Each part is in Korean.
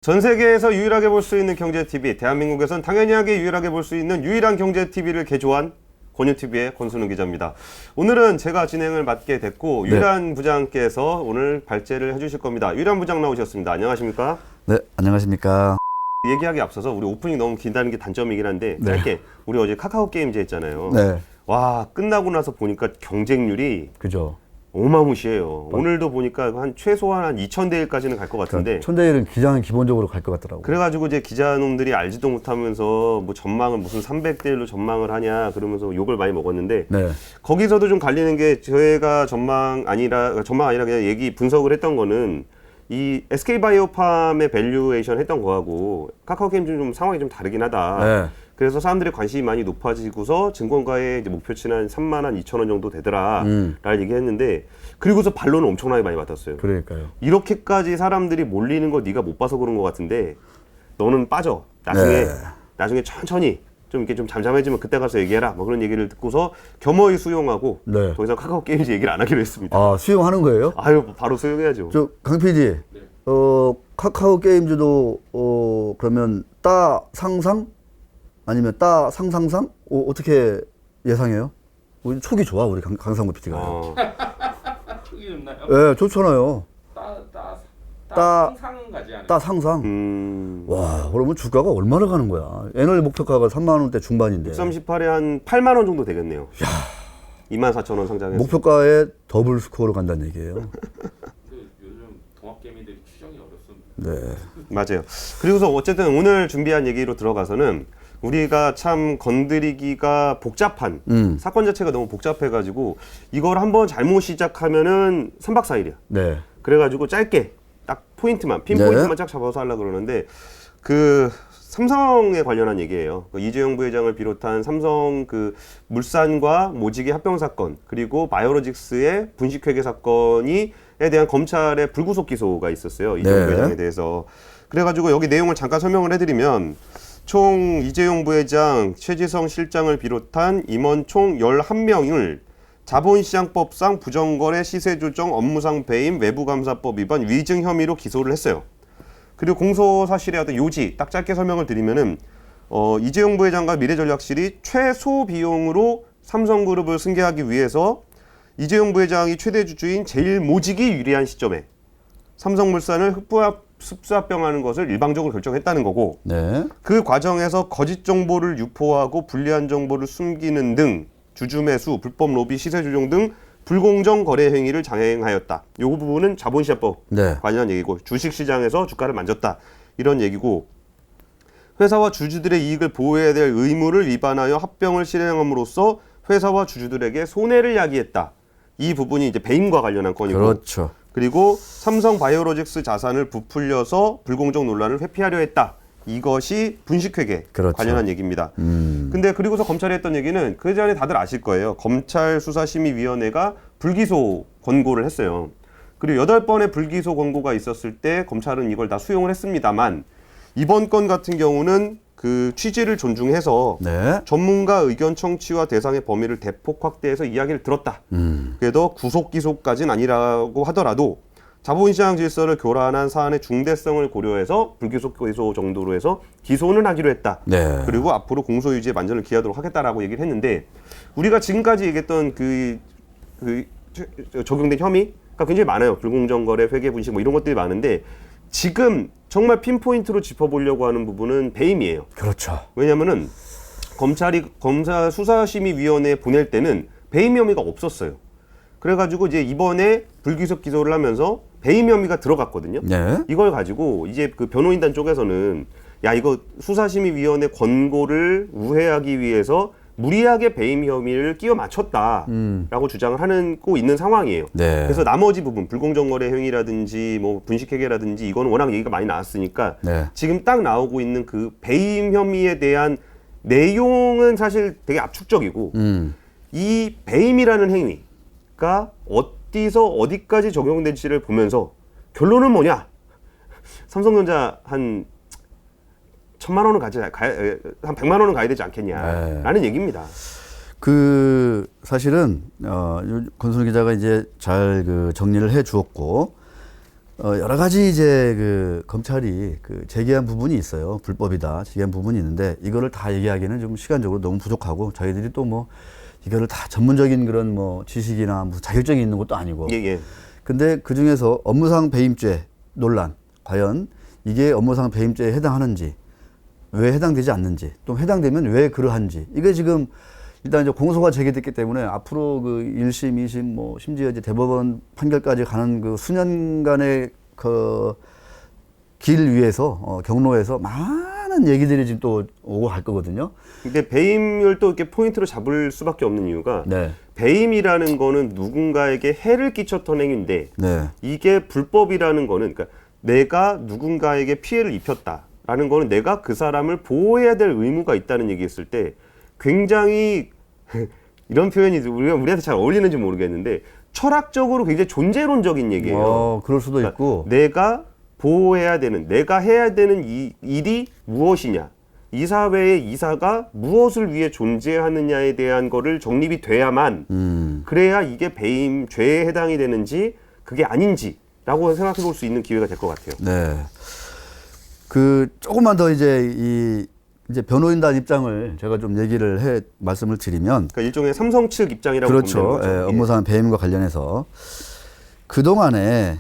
전 세계에서 유일하게 볼 수 있는 경제 TV, 대한민국에선 당연하게 유일하게 볼 수 있는 유일한 경제 TV를 개조한 권유TV의 권순우 기자입니다. 오늘은 제가 진행을 맡게 됐고 유일한 부장께서 오늘 발제를 해주실 겁니다. 유일한 부장 나오셨습니다. 안녕하십니까? 네, 안녕하십니까? 얘기하기 앞서서 우리 오프닝 너무 긴다는 게 단점이긴 한데 짧게 우리 어제 카카오 게임즈 했잖아요. 네. 와, 끝나고 나서 보니까 경쟁률이 그죠. 어마무시해요. 오늘도 보니까 최소한 한 2,000대 1까지는 갈 것 같은데. 1000대 1은 기장은 기본적으로 갈 것 같더라고요. 그래가지고 이제 기자놈들이 알지도 못하면서 뭐 전망을 무슨 300대 1로 전망을 하냐 그러면서 욕을 많이 먹었는데. 네. 거기서도 좀 갈리는 게 저희가 전망 아니라 그냥 얘기 분석을 했던 거는 이 SK바이오팜의 밸류에이션 했던 거하고 카카오 게임 좀 상황이 좀 다르긴 하다. 네. 그래서 사람들의 관심이 많이 높아지고서 증권가의 이제 목표치는 한 32,000원 정도 되더라 라는 얘기했는데 그리고서 반론을 엄청나게 많이 받았어요. 그러니까요. 이렇게까지 사람들이 몰리는 거 네가 못 봐서 그런 것 같은데 너는 빠져. 나중에 천천히 좀 이렇게 좀 잠잠해지면 그때 가서 얘기해라. 뭐 그런 얘기를 듣고서 겸허히 수용하고 네. 더 이상 카카오 게임즈 얘기를 안 하기로 했습니다. 아, 수용하는 거예요? 아유, 바로 수용해야죠. 저 강 PD, 카카오 게임즈도 그러면 따 상상 아니면 따 상상상 어떻게 예상해요? 우리 촉이 좋아 우리 강상구 PD가. 촉이 좋나요? 네, 좋잖아요. 따 상상은 가지 않아요. 따 상상. 와, 그러면 주가가 얼마나 가는 거야? 애널 목표가가 3만 원대 중반인데. 638에 한 8만 원 정도 되겠네요. 24,000원 상장해서. 목표가에 더블 스코어로 간다는 얘기예요. 근데 요즘 동학 개미들이 추정이 어렵습니다. 네. 맞아요. 그리고서 어쨌든 오늘 준비한 얘기로 들어가서는 우리가 참 건드리기가 복잡한 사건 자체가 너무 복잡해가지고 이걸 한번 잘못 시작하면은 3박 4일이야. 네. 그래가지고 짧게 딱 포인트만 핀포인트만 쫙 잡아서 하려고 그러는데 그 삼성에 관련한 얘기예요. 그 이재용 부회장을 비롯한 삼성 그 물산과 모직의 합병 사건 그리고 바이오로직스의 분식회계 사건에 대한 검찰의 불구속 기소가 있었어요. 이재용 부회장에 대해서. 그래가지고 여기 내용을 잠깐 설명을 해드리면 총 이재용 부회장, 최지성 실장을 비롯한 임원 총 11명을 자본시장법상 부정거래 시세조정 업무상 배임 외부감사법 위반 위증 혐의로 기소를 했어요. 그리고 공소사실의 어떤 요지 딱 짧게 설명을 드리면은 이재용 부회장과 미래전략실이 최소 비용으로 삼성그룹을 승계하기 위해서 이재용 부회장이 최대 주주인 제일모직이 유리한 시점에 삼성물산을 흡수합병하는 것을 일방적으로 결정했다는 거고 그 과정에서 거짓 정보를 유포하고 불리한 정보를 숨기는 등 주주 매수, 불법 로비, 시세 조정 등 불공정 거래 행위를 장행하였다. 이 부분은 자본시장법 관련한 얘기고 주식시장에서 주가를 만졌다. 이런 얘기고 회사와 주주들의 이익을 보호해야 될 의무를 위반하여 합병을 실행함으로써 회사와 주주들에게 손해를 야기했다. 이 부분이 이제 배임과 관련한 건이고 그렇죠. 그리고 삼성 바이오로직스 자산을 부풀려서 불공정 논란을 회피하려 했다. 이것이 분식회계 관련한 얘기입니다. 근데 그리고서 검찰이 했던 얘기는 그 전에 다들 아실 거예요. 검찰 수사심의위원회가 불기소 권고를 했어요. 그리고 8번의 불기소 권고가 있었을 때 검찰은 이걸 다 수용을 했습니다만 이번 건 같은 경우는 그 취지를 존중해서 전문가 의견 청취와 대상의 범위를 대폭 확대해서 이야기를 들었다. 그래도 구속 기소까지는 아니라고 하더라도 자본시장 질서를 교란한 사안의 중대성을 고려해서 불기소 기소 정도로 해서 기소는 하기로 했다. 그리고 앞으로 공소 유지에 만전을 기하도록 하겠다라고 얘기를 했는데 우리가 지금까지 얘기했던 그 적용된 혐의가 굉장히 많아요. 불공정 거래, 회계 분식 뭐 이런 것들이 많은데 지금 정말 핀포인트로 짚어보려고 하는 부분은 배임이에요. 그렇죠. 왜냐면은 검찰이 검사 수사심의위원회에 보낼 때는 배임 혐의가 없었어요. 그래가지고 이제 이번에 불기소 기소를 하면서 배임 혐의가 들어갔거든요. 이걸 가지고 이제 그 변호인단 쪽에서는 야 이거 수사심의위원회 권고를 우회하기 위해서 무리하게 배임 혐의를 끼워 맞췄다라고 주장을 하고 있는 상황이에요. 그래서 나머지 부분 불공정거래 행위라든지 뭐 분식회계라든지 이거는 워낙 얘기가 많이 나왔으니까 지금 딱 나오고 있는 그 배임 혐의에 대한 내용은 사실 되게 압축적이고 이 배임이라는 행위가 어디서 어디까지 적용될지를 보면서 결론은 뭐냐? 삼성전자 한 1,000만 원은 한 100만 원은 가야 되지 않겠냐라는 얘기입니다. 그 사실은 권순우 기자가 이제 잘 그 정리를 해 주었고 여러 가지 이제 그 검찰이 그 제기한 부분이 있어요. 불법이다 제기한 부분이 있는데 이거를 다 얘기하기는 좀 시간적으로 너무 부족하고 저희들이 또 뭐 이거를 다 전문적인 그런 뭐 지식이나 무슨 자격증이 있는 것도 아니고. 예, 예. 근데 그 중에서 업무상 배임죄 논란 과연 이게 업무상 배임죄에 해당하는지 왜 해당되지 않는지 또 해당되면 왜 그러한지 이게 지금 일단 이제 공소가 제기됐기 때문에 앞으로 그 1심, 2심 뭐 심지어 이제 대법원 판결까지 가는 그 수년간의 그 길 위에서 경로에서 많은 얘기들이 지금 또 오고 갈 거거든요. 근데 배임을 또 이렇게 포인트로 잡을 수밖에 없는 이유가 네. 배임이라는 거는 누군가에게 해를 끼쳤던 행위인데 네. 이게 불법이라는 거는 그러니까 내가 누군가에게 피해를 입혔다라는 거는 내가 그 사람을 보호해야 될 의무가 있다는 얘기했을 때 굉장히 이런 표현이 우리한테 잘 어울리는지 모르겠는데 철학적으로 굉장히 존재론적인 얘기예요. 그럴 수도 그러니까 있고. 내가 보호해야 되는, 내가 해야 되는 이 일이 무엇이냐, 이 사회의 이사가 무엇을 위해 존재하느냐에 대한 거를 정립이 돼야만 그래야 이게 배임 죄에 해당이 되는지 그게 아닌지라고 생각해 볼 수 있는 기회가 될 것 같아요. 네. 그 조금만 더 이제 이제 변호인단 입장을 제가 좀 얘기를 말씀을 드리면 그러니까 일종의 삼성 측 입장이라고 그렇죠. 보면 되는 거죠. 예, 업무상 배임과 관련해서 그동안에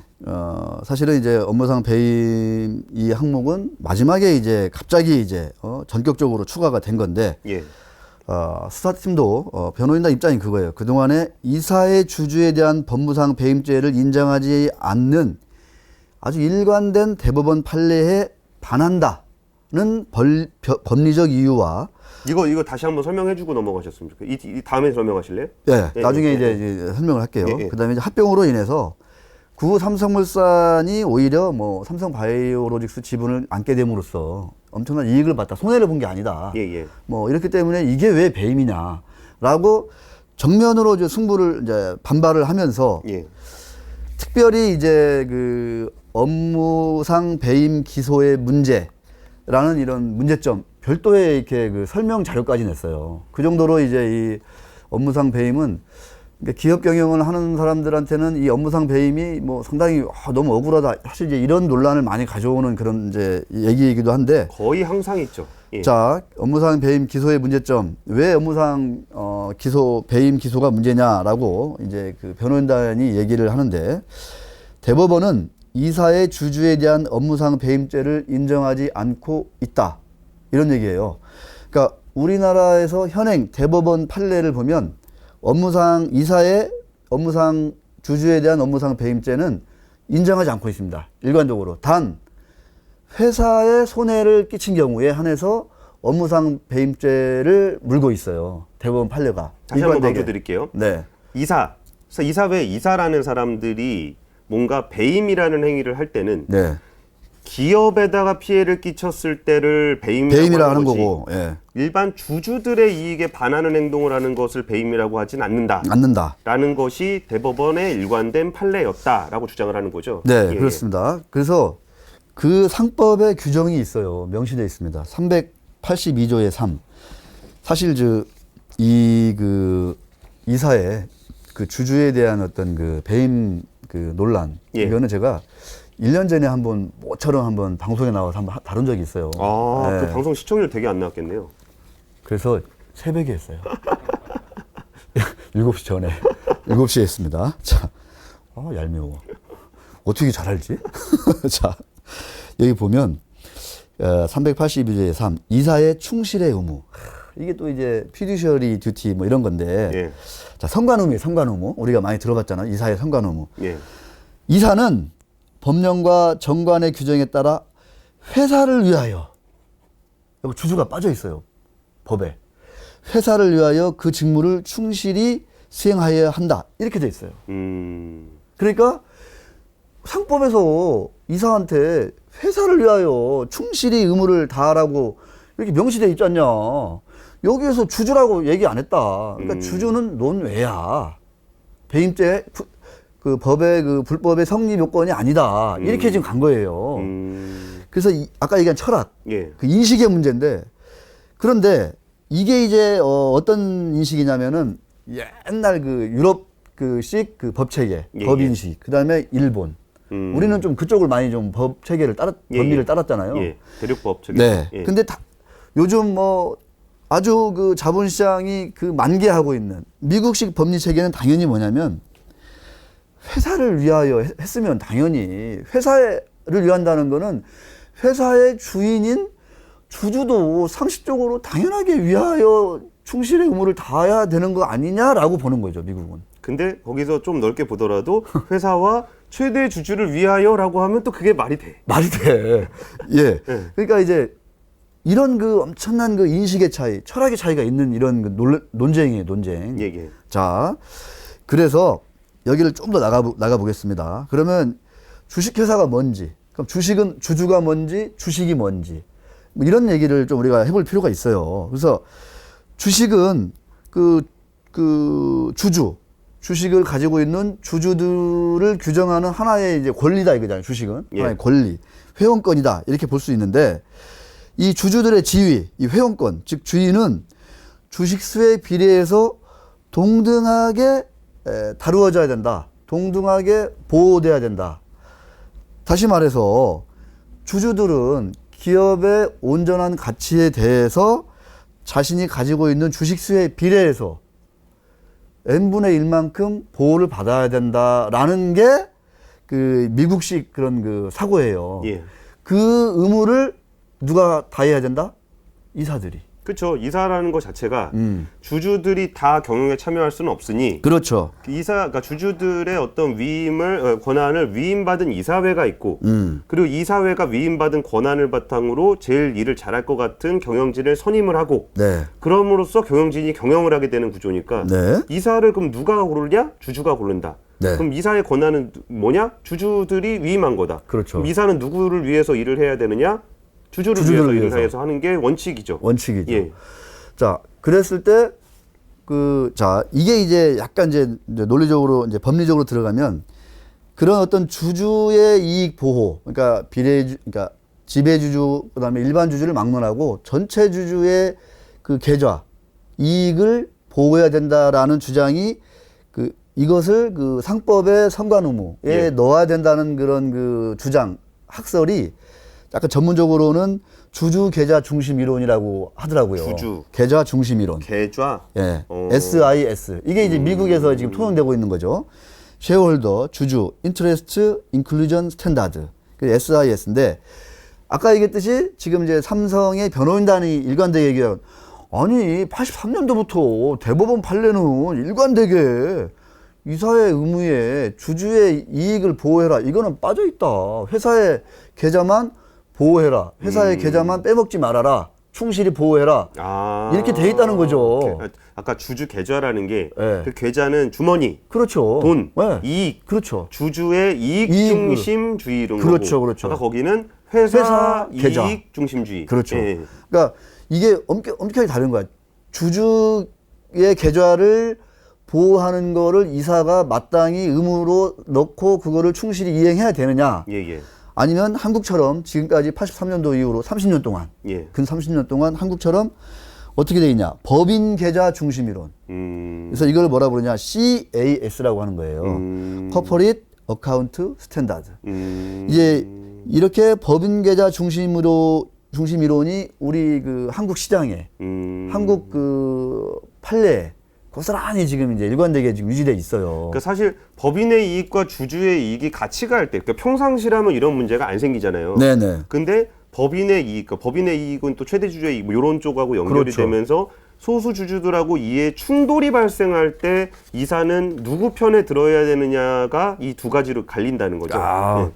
사실은 이제 업무상 배임 이 항목은 마지막에 이제 갑자기 이제 전격적으로 추가가 된 건데 예. 수사팀도 변호인단 입장이 그거예요. 그동안에 이사의 주주에 대한 법무상 배임죄를 인정하지 않는 아주 일관된 대법원 판례에 반한다는 법리적 이유와 이거 다시 한번 설명해주고 넘어가셨으면 좋겠어요. 이 다음에 설명하실래요? 예, 예, 나중에 예, 이제 설명을 할게요. 예, 예. 그다음에 이제 합병으로 인해서 구 삼성물산이 오히려 뭐 삼성바이오로직스 지분을 안게 됨으로써 엄청난 이익을 봤다. 손해를 본 게 아니다. 예, 예. 뭐 이렇기 때문에 이게 왜 배임이냐라고 정면으로 이제 승부를 이제 반발을 하면서 예. 특별히 이제 그 업무상 배임 기소의 문제라는 이런 문제점 별도의 이렇게 그 설명 자료까지 냈어요. 그 정도로 이제 이 업무상 배임은 기업 경영을 하는 사람들한테는 이 업무상 배임이 뭐 상당히 너무 억울하다. 사실 이제 이런 논란을 많이 가져오는 그런 이제 얘기이기도 한데. 거의 항상 있죠. 예. 자, 업무상 배임 기소의 문제점. 왜 업무상 배임 기소가 문제냐라고 이제 그 변호인단이 얘기를 하는데 대법원은 이사의 주주에 대한 업무상 배임죄를 인정하지 않고 있다. 이런 얘기예요. 그러니까 우리나라에서 현행 대법원 판례를 보면 이사의 업무상 주주에 대한 업무상 배임죄는 인정하지 않고 있습니다. 일관적으로. 단 회사에 손해를 끼친 경우에 한해서 업무상 배임죄를 물고 있어요. 대법원 판례가. 다시 한번 강조 드릴게요. 네. 이사회 이사라는 사람들이 뭔가 배임이라는 행위를 할 때는 네. 기업에다가 피해를 끼쳤을 때를 배임이라 하는 거지. 거고. 예. 일반 주주들의 이익에 반하는 행동을 하는 것을 배임이라고 하진 않는다. 라는 것이 대법원의 일관된 판례였다라고 주장을 하는 거죠. 네, 예. 그렇습니다. 그래서 그 상법에 규정이 있어요. 명시되어 있습니다. 382조의 3. 사실 이사의 그 주주에 대한 어떤 그 배임 그 논란. 예. 이거는 제가 1년 전에 모처럼 한번 방송에 나와서 한번 다룬 적이 있어요. 아, 네. 그 방송 시청률 되게 안 나왔겠네요. 그래서 새벽에 했어요. 7시 전에. 7시에 했습니다. 자, 얄미워. 어떻게 잘 알지? 자, 여기 보면 382조의 3. 이사의 충실의 의무. 이게 또 이제 피듀셔리 듀티 뭐 이런 건데. 예. 자, 성관 의무. 우리가 많이 들어봤잖아요. 이사의 성관 의무. 예. 이사는 법령과 정관의 규정에 따라 회사를 위하여, 여기 주주가 빠져 있어요. 법에. 회사를 위하여 그 직무를 충실히 수행하여야 한다. 이렇게 돼 있어요. 그러니까 상법에서 이사한테 회사를 위하여 충실히 의무를 다하라고 이렇게 명시되어 있지 않냐. 여기에서 주주라고 얘기 안 했다. 그러니까 주주는 논외야. 배임죄 그 법의 그 불법의 성립 요건이 아니다. 이렇게 지금 간 거예요. 그래서 아까 얘기한 철학, 예. 그 인식의 문제인데, 그런데 이게 이제 어떤 인식이냐면은 옛날 그 유럽 그식 그 법체계, 예, 법인식, 그 다음에 일본, 우리는 좀 그쪽을 많이 좀 법 체계를 법리를 따랐잖아요. 예. 대륙법 체계. 네. 예. 근데 요즘 뭐 아주 그 자본시장이 그 만개하고 있는 미국식 법리 체계는 당연히 뭐냐면 회사를 위하여 했으면 당연히 회사를 위한다는 거는 회사의 주인인 주주도 상식적으로 당연하게 위하여 충실의 의무를 다해야 되는 거 아니냐라고 보는 거죠, 미국은. 근데 거기서 좀 넓게 보더라도 회사와 최대 주주를 위하여라고 하면 또 그게 말이 돼. 말이 돼. 예. 그러니까 이제 이런 그 엄청난 그 인식의 차이, 철학의 차이가 있는 이런 그 논쟁이에요, 논쟁. 예, 예. 자, 그래서 여기를 좀 더 나가 보겠습니다. 그러면 주식회사가 뭔지, 그럼 주식은 주주가 뭔지, 주식이 뭔지, 뭐 이런 얘기를 좀 우리가 해볼 필요가 있어요. 그래서 주식은 주식을 가지고 있는 주주들을 규정하는 하나의 이제 권리다 이거잖아요. 주식은 예. 하나의 권리, 회원권이다 이렇게 볼 수 있는데 이 주주들의 지위, 이 회원권, 즉 주인은 주식 수에 비례해서 동등하게 다루어져야 된다. 동등하게 보호돼야 된다. 다시 말해서 주주들은 기업의 온전한 가치에 대해서 자신이 가지고 있는 주식 수에 비례해서 n분의 1만큼 보호를 받아야 된다라는 게 그 미국식 그런 그 사고예요. 예. 그 의무를 누가 다해야 된다? 이사들이. 그렇죠. 이사라는 것 자체가 주주들이 다 경영에 참여할 수는 없으니 그렇죠. 그러니까 주주들의 어떤 권한을 위임받은 이사회가 있고 그리고 이사회가 위임받은 권한을 바탕으로 제일 일을 잘할 것 같은 경영진을 선임을 하고 네. 그럼으로써 경영진이 경영을 하게 되는 구조니까 네. 이사를 그럼 누가 고르냐? 주주가 고른다. 네. 그럼 이사의 권한은 뭐냐? 주주들이 위임한 거다. 그렇죠. 그럼 이사는 누구를 위해서 일을 해야 되느냐? 주주를 위해서 일을 해서 하는 게 원칙이죠. 원칙이죠. 예. 자, 그랬을 때 이게 이제 약간 이제 논리적으로 이제 법리적으로 들어가면 그런 어떤 주주의 이익 보호, 그러니까 그러니까 지배주주 그다음에 일반 주주를 막론하고 전체 주주의 그 계좌 이익을 보호해야 된다라는 주장이 이것을 그 상법의 선관 의무에 예. 넣어야 된다는 그런 그 주장 학설이 약간 전문적으로는 주주 계좌 중심 이론이라고 하더라고요. 주주. 계좌 중심 이론. 계좌. 예. SIS. 이게 이제 미국에서 지금 통용되고 있는 거죠. 쉐어홀더, 주주, 인터레스트 인클루전 스탠다드. 그 SIS인데 아까 얘기했듯이 지금 이제 삼성의 변호인단이 일관되게 얘기해요. 아니, 83년도부터 대법원 판례는 일관되게 이사의 의무에 주주의 이익을 보호해라. 이거는 빠져 있다. 회사의 계좌만 보호해라. 회사의 계좌만 빼먹지 말아라. 충실히 보호해라. 이렇게 돼 있다는 거죠. 아까 주주 계좌라는 게 그 네. 계좌는 주머니, 그렇죠. 돈, 네. 이익, 그렇죠. 주주의 이익 중심주의 이런 그렇죠, 거고. 그렇죠. 아까 거기는 회사 계좌. 이익 중심주의. 그렇죠. 예. 그러니까 이게 엄격하게 다른 거야. 주주의 계좌를 보호하는 거를 이사가 마땅히 의무로 넣고 그거를 충실히 이행해야 되느냐. 예, 예. 아니면 한국처럼 지금까지 83년도 이후로 30년 동안, 예. 근 30년 동안 한국처럼 어떻게 돼 있냐. 법인 계좌 중심 이론. 그래서 이걸 뭐라 부르냐. CAS라고 하는 거예요. Corporate Account Standard. 이제 이렇게 법인 계좌 중심 이론이 우리 그 한국 시장에, 한국 그 판례에 고스란히 지금 이제 일관되게 지금 유지돼 있어요. 그러니까 사실 법인의 이익과 주주의 이익이 같이 갈 때, 그러니까 평상시라면 이런 문제가 안 생기잖아요. 네네. 근데 법인의 이익, 그러니까 법인의 이익은 또 최대 주주의 이익, 뭐 이런 쪽하고 연결이 그렇죠. 되면서 소수 주주들하고 이에 충돌이 발생할 때 이사는 누구 편에 들어야 되느냐가 이 두 가지로 갈린다는 거죠. 아,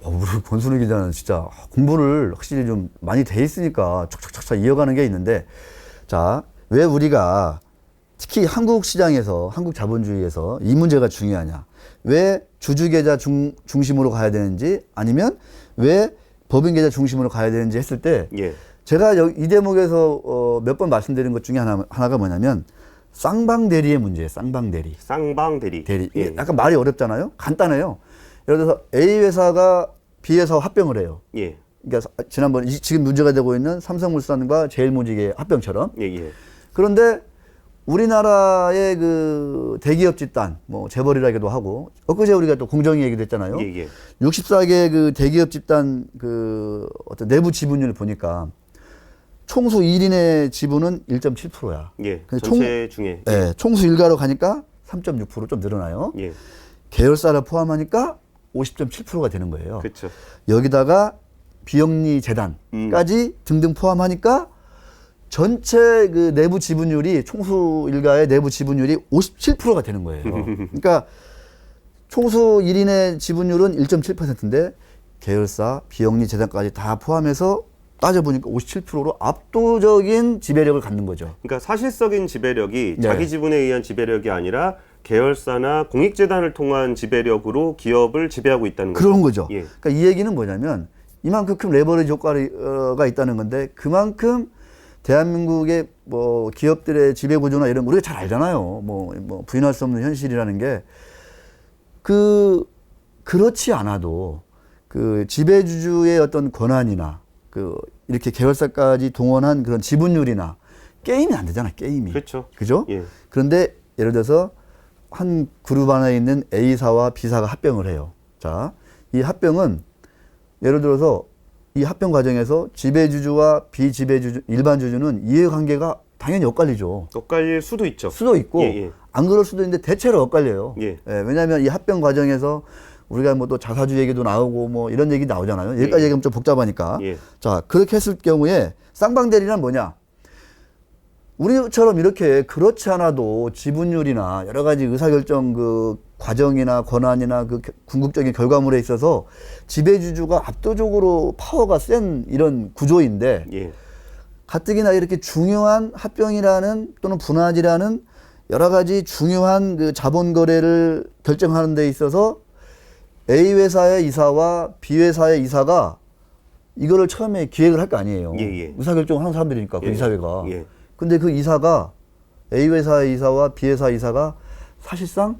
우리 권순우 기자는 진짜 공부를 확실히 좀 많이 돼 있으니까 촉촉촉촉 이어가는 게 있는데, 자, 왜 우리가 특히 한국 시장에서, 한국 자본주의에서 이 문제가 중요하냐? 왜 주주계좌 중심으로 가야 되는지, 아니면 왜 법인계좌 중심으로 가야 되는지 했을 때, 예. 제가 이 대목에서 몇 번 말씀드린 것 중에 하나가 뭐냐면, 쌍방대리의 문제예요. 쌍방대리. 쌍방대리. 대리. 예. 약간 말이 어렵잖아요. 간단해요. 예를 들어서 A 회사가 B 회사와 합병을 해요. 예. 그러니까 지난번 지금 문제가 되고 있는 삼성물산과 제일모직의 합병처럼. 예, 예. 그런데 우리나라의 그 대기업 집단, 뭐 재벌이라기도 하고, 엊그제 우리가 또 공정위 얘기도 했잖아요. 예, 예. 64개 그 대기업 집단 그 어떤 내부 지분율을 보니까 총수 1인의 지분은 1.7%야. 예. 근데 전체 중에. 예, 총수 일가로 가니까 3.6%좀 늘어나요. 예. 계열사를 포함하니까 50.7%가 되는 거예요. 그렇죠. 여기다가 비영리 재단까지 등등 포함하니까 전체 그 내부 지분율이 총수 일가의 내부 지분율이 57%가 되는 거예요. 그러니까 총수 1인의 지분율은 1.7%인데 계열사, 비영리 재단까지 다 포함해서 따져보니까 57%로 압도적인 지배력을 갖는 거죠. 그러니까 사실적인 지배력이 네. 자기 지분에 의한 지배력이 아니라 계열사나 공익재단을 통한 지배력으로 기업을 지배하고 있다는 거죠. 그런 거죠. 예. 그러니까 이 얘기는 뭐냐면 이만큼 큰 레버리지 효과가 있다는 건데 그만큼 대한민국의 뭐 기업들의 지배 구조나 이런 거 우리가 잘 알잖아요. 뭐 부인할 수 없는 현실이라는 게 그렇지 않아도 그 지배주주의 어떤 권한이나 그 이렇게 계열사까지 동원한 그런 지분율이나 게임이 안 되잖아, 게임이. 그렇죠. 그죠? 예. 그런데 예를 들어서 한 그룹 안에 있는 A사와 B사가 합병을 해요. 자, 이 합병은 예를 들어서 이 합병 과정에서 지배주주와 비지배주주, 일반 주주는 이해관계가 당연히 엇갈리죠. 엇갈릴 수도 있죠. 수도 있고 예, 예. 안 그럴 수도 있는데 대체로 엇갈려요. 예. 왜냐하면 이 합병 과정에서 우리가 뭐 또 자사주 얘기도 나오고 뭐 이런 얘기 나오잖아요. 여기까지 예. 얘기하면 좀 복잡하니까. 예. 자, 그렇게 했을 경우에 쌍방대리란 뭐냐? 우리처럼 이렇게 그렇지 않아도 지분율이나 여러 가지 의사결정 그 과정이나 권한이나 그 궁극적인 결과물에 있어서 지배주주가 압도적으로 파워가 센 이런 구조인데 예. 가뜩이나 이렇게 중요한 합병이라는 또는 분할이라는 여러 가지 중요한 그 자본 거래를 결정하는 데 있어서 A 회사의 이사와 B 회사의 이사가 이거를 처음에 기획을 할 거 아니에요. 예, 예. 의사결정을 하는 사람들이니까 그 예. 이사회가. 예. 근데 그 이사가 A 회사의 이사와 B 회사 이사가 사실상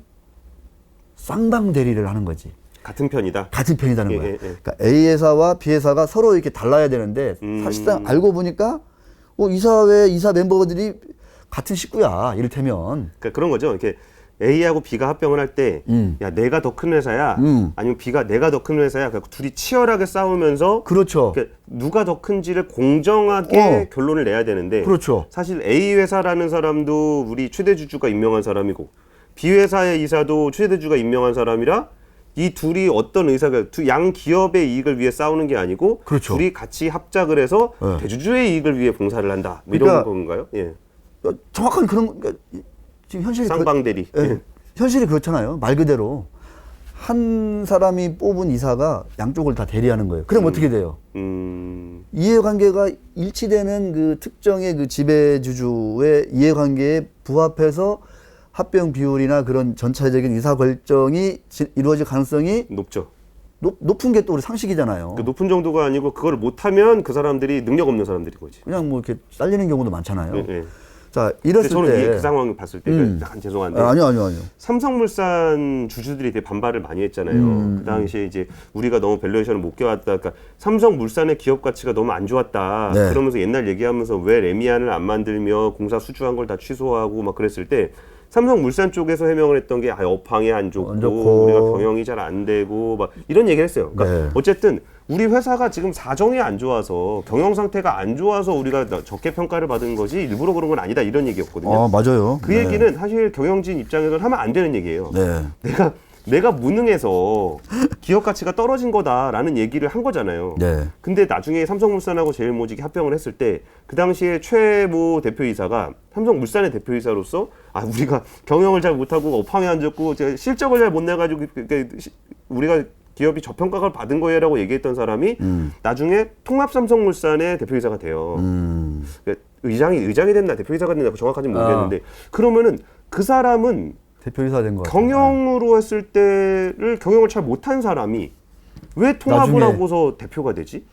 쌍방 대리를 하는 거지. 같은 편이다. 같은 편이라는 예, 거야. 예, 예. 그러니까 A 회사와 B 회사가 서로 이렇게 달라야 되는데 사실상 알고 보니까 이사회 이사 멤버들이 같은 식구야. 이를테면. 그러니까 그런 거죠. 이렇게 A하고 B가 합병을 할 때, 야, 내가 더 큰 회사야, 아니면 B가 내가 더 큰 회사야. 그러니까 둘이 치열하게 싸우면서, 그렇죠. 그러니까 누가 더 큰지를 공정하게 결론을 내야 되는데, 그렇죠. 사실 A 회사라는 사람도 우리 최대 주주가 임명한 사람이고, B 회사의 이사도 최대 주주가 임명한 사람이라, 이 둘이 어떤 의사가 양 기업의 이익을 위해 싸우는 게 아니고, 그렇죠. 둘이 같이 합작을 해서 네. 대주주의 이익을 위해 봉사를 한다. 뭐 이런 그러니까 건가요? 예. 정확한 그러니까 지금 현실이 쌍방대리. 예, 현실이 그렇잖아요. 말 그대로 한 사람이 뽑은 이사가 양쪽을 다 대리하는 거예요. 그럼 어떻게 돼요? 이해관계가 일치되는 그 특정의 그 지배주주의 이해관계에 부합해서 합병 비율이나 그런 전체적인 의사 결정이 이루어질 가능성이 높죠. 높은 게 또 우리 상식이잖아요. 그 높은 정도가 아니고 그걸 못하면 그 사람들이 능력 없는 사람들인 거지. 그냥 뭐 이렇게 잘리는 경우도 많잖아요. 예, 예. 자, 근데 이랬을 저는 때 그 상황을 봤을 때 약간 죄송한데 아니요. 삼성물산 주주들이 되게 반발을 많이 했잖아요. 그 당시에 이제 우리가 너무 밸류에이션을 못 껴왔다. 그러니까 삼성물산의 기업 가치가 너무 안 좋았다. 네. 그러면서 옛날 얘기하면서 왜 레미안을 안 만들며 공사 수주한 걸 다 취소하고 막 그랬을 때 삼성물산 쪽에서 해명을 했던 게 업황이 안 좋고, 우리가 경영이 잘 안 되고 막 이런 얘기를 했어요. 그러니까 네. 어쨌든 우리 회사가 지금 사정이 안 좋아서 경영 상태가 안 좋아서 우리가 적게 평가를 받은 거지 일부러 그런 건 아니다 이런 얘기였거든요. 맞아요. 그 얘기는 사실 경영진 입장에서는 하면 안 되는 얘기예요. 네. 내가 무능해서 기업 가치가 떨어진 거다라는 얘기를 한 거잖아요. 네. 근데 나중에 삼성물산하고 제일모직이 합병을 했을 때 그 당시에 최모 대표이사가 삼성물산의 대표이사로서 우리가 경영을 잘 못하고 업황이 안 좋고 실적을 잘 못 내가지고 우리가 기업이 저평가를 받은 거예요라고 얘기했던 사람이 나중에 통합삼성물산의 대표이사가 돼요. 그러니까 의장이 됐나 대표이사가 됐나 정확하지는 모르겠는데 그러면은 그 사람은 대표이사 된 거 같아요. 경영으로 했을 때를 경영을 잘 못한 사람이 왜 통합을 나중에 하고서 대표가 되지?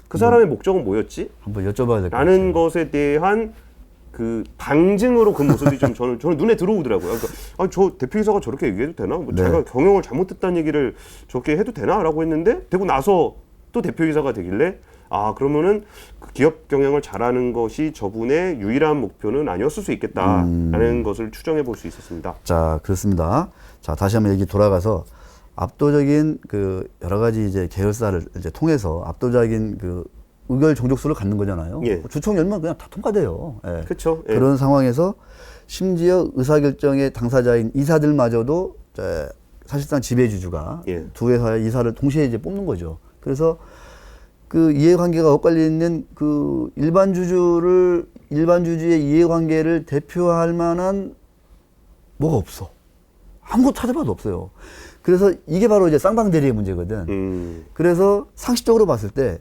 그 사람의 목적은 뭐였지? 한번 여쭤봐야 될 것 같아요. 라는 것에 대한 그 방증으로 그 모습이 좀 저는 눈에 들어오더라고요. 그러니까 저 대표이사가 저렇게 얘기해도 되나? 뭐 네. 자기가 경영을 잘못했다는 얘기를 저렇게 해도 되나? 라고 했는데 되고 나서 또 대표이사가 되길래 그러면은 그 기업 경영을 잘하는 것이 저분의 유일한 목표는 아니었을 수 있겠다라는 것을 추정해 볼 수 있었습니다. 자, 그렇습니다. 자, 다시 한번 얘기 돌아가서 압도적인 그 여러 가지 이제 계열사를 이제 통해서 압도적인 그 의결 종족수를 갖는 거잖아요. 예. 주총 열면 그냥 다 통과돼요. 예. 그렇죠. 예. 그런 상황에서 심지어 의사결정의 당사자인 이사들마저도 사실상 지배주주가 예. 두 회사의 이사를 동시에 이제 뽑는 거죠. 그래서 그 이해관계가 엇갈려 있는 그 일반 주주의 이해관계를 대표할 만한 뭐가 없어. 아무것도 찾아봐도 없어요. 그래서 이게 바로 이제 쌍방대리의 문제거든. 그래서 상식적으로 봤을 때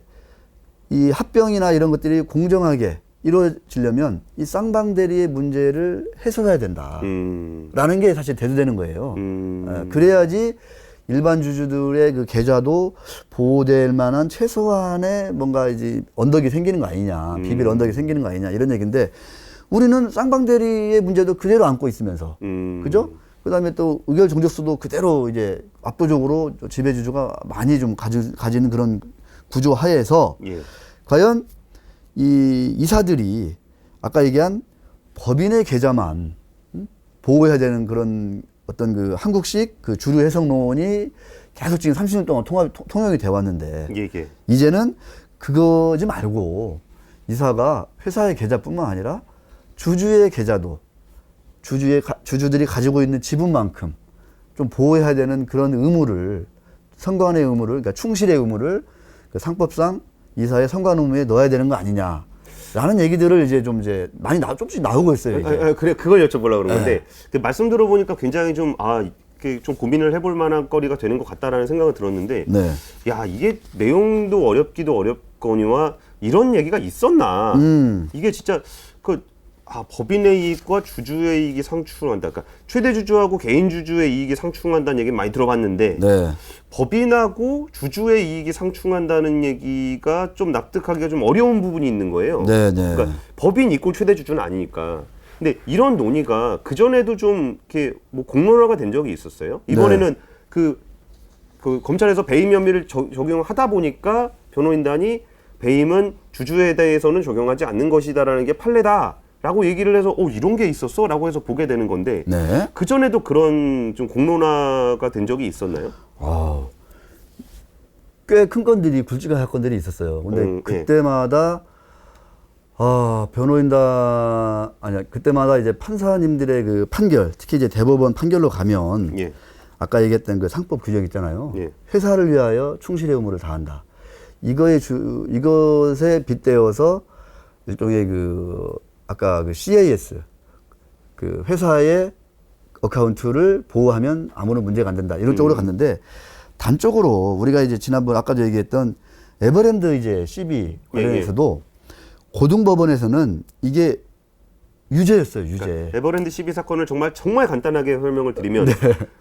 이 합병이나 이런 것들이 공정하게 이루어지려면 이 쌍방대리의 문제를 해소해야 된다. 라는 게 사실 대두되는 거예요. 그래야지 일반 주주들의 그 계좌도 보호될 만한 최소한의 뭔가 이제 언덕이 생기는 거 아니냐. 비빌 언덕이 생기는 거 아니냐. 이런 얘기인데 우리는 쌍방대리의 문제도 그대로 안고 있으면서. 그죠? 그 다음에 또 의결 종족수도 그대로 이제 압도적으로 지배주주가 많이 좀 가지는 그런 구조 하에서 예. 과연 이 이사들이 아까 얘기한 법인의 계좌만 보호해야 되는 그런 어떤 그 한국식 그 주류 해석론이 계속 지금 30년 동안 통용이 돼 왔는데 예. 이제는 그거지 말고 이사가 회사의 계좌뿐만 아니라 주주의 계좌도 주주들이 가지고 있는 지분만큼 좀 보호해야 되는 그런 의무를 선관의 의무를 그러니까 충실의 의무를 그 상법상 이사의 선관 의무에 넣어야 되는 거 아니냐라는 얘기들을 이제 좀 이제 많이 조금씩 나오고 있어요. 이제. 그래 그걸 여쭤보려고 그런 건데 그 말씀 들어보니까 굉장히 좀 이렇게 좀 고민을 해볼 만한 거리가 되는 것 같다라는 생각을 들었는데 네. 야 이게 내용도 어렵기도 어렵거니와 이런 얘기가 있었나 이게 진짜 법인의 이익과 주주의 이익이 상충한다. 그러니까 최대 주주하고 개인 주주의 이익이 상충한다는 얘기 많이 들어봤는데 네. 법인하고 주주의 이익이 상충한다는 얘기가 좀 납득하기가 좀 어려운 부분이 있는 거예요. 네, 네. 그러니까 법인 이꼴 최대 주주는 아니니까. 근데 이런 논의가 그 전에도 좀 이렇게 뭐 공론화가 된 적이 있었어요. 이번에는 그 검찰에서 배임 혐의를 적용하다 보니까 변호인단이 배임은 주주에 대해서는 적용하지 않는 것이다라는 게 판례다. 라고 얘기를 해서 이런 게 있었어? 라고 해서 보게 되는 건데 네. 그전에도 그런 좀 공론화가 된 적이 있었나요? 꽤 큰 건들이 굵직한 사건들이 있었어요. 근데 그때마다 그때마다 이제 판사님들의 그 판결, 특히 이제 대법원 판결로 가면 예. 아까 얘기했던 그 상법 규정 있잖아요. 예. 회사를 위하여 충실의 의무를 다한다. 이것에 빗대어서 일종의 아까 CAS 그 회사의 어카운트를 보호하면 아무런 문제가 안 된다. 이런 쪽으로 갔는데 단적으로 우리가 이제 지난번 아까도 얘기했던 에버랜드 이제 CB 관련해서도 고등법원에서는 이게 유죄였어요, 유죄. 그러니까 에버랜드 CB 사건을 정말 간단하게 설명을 드리면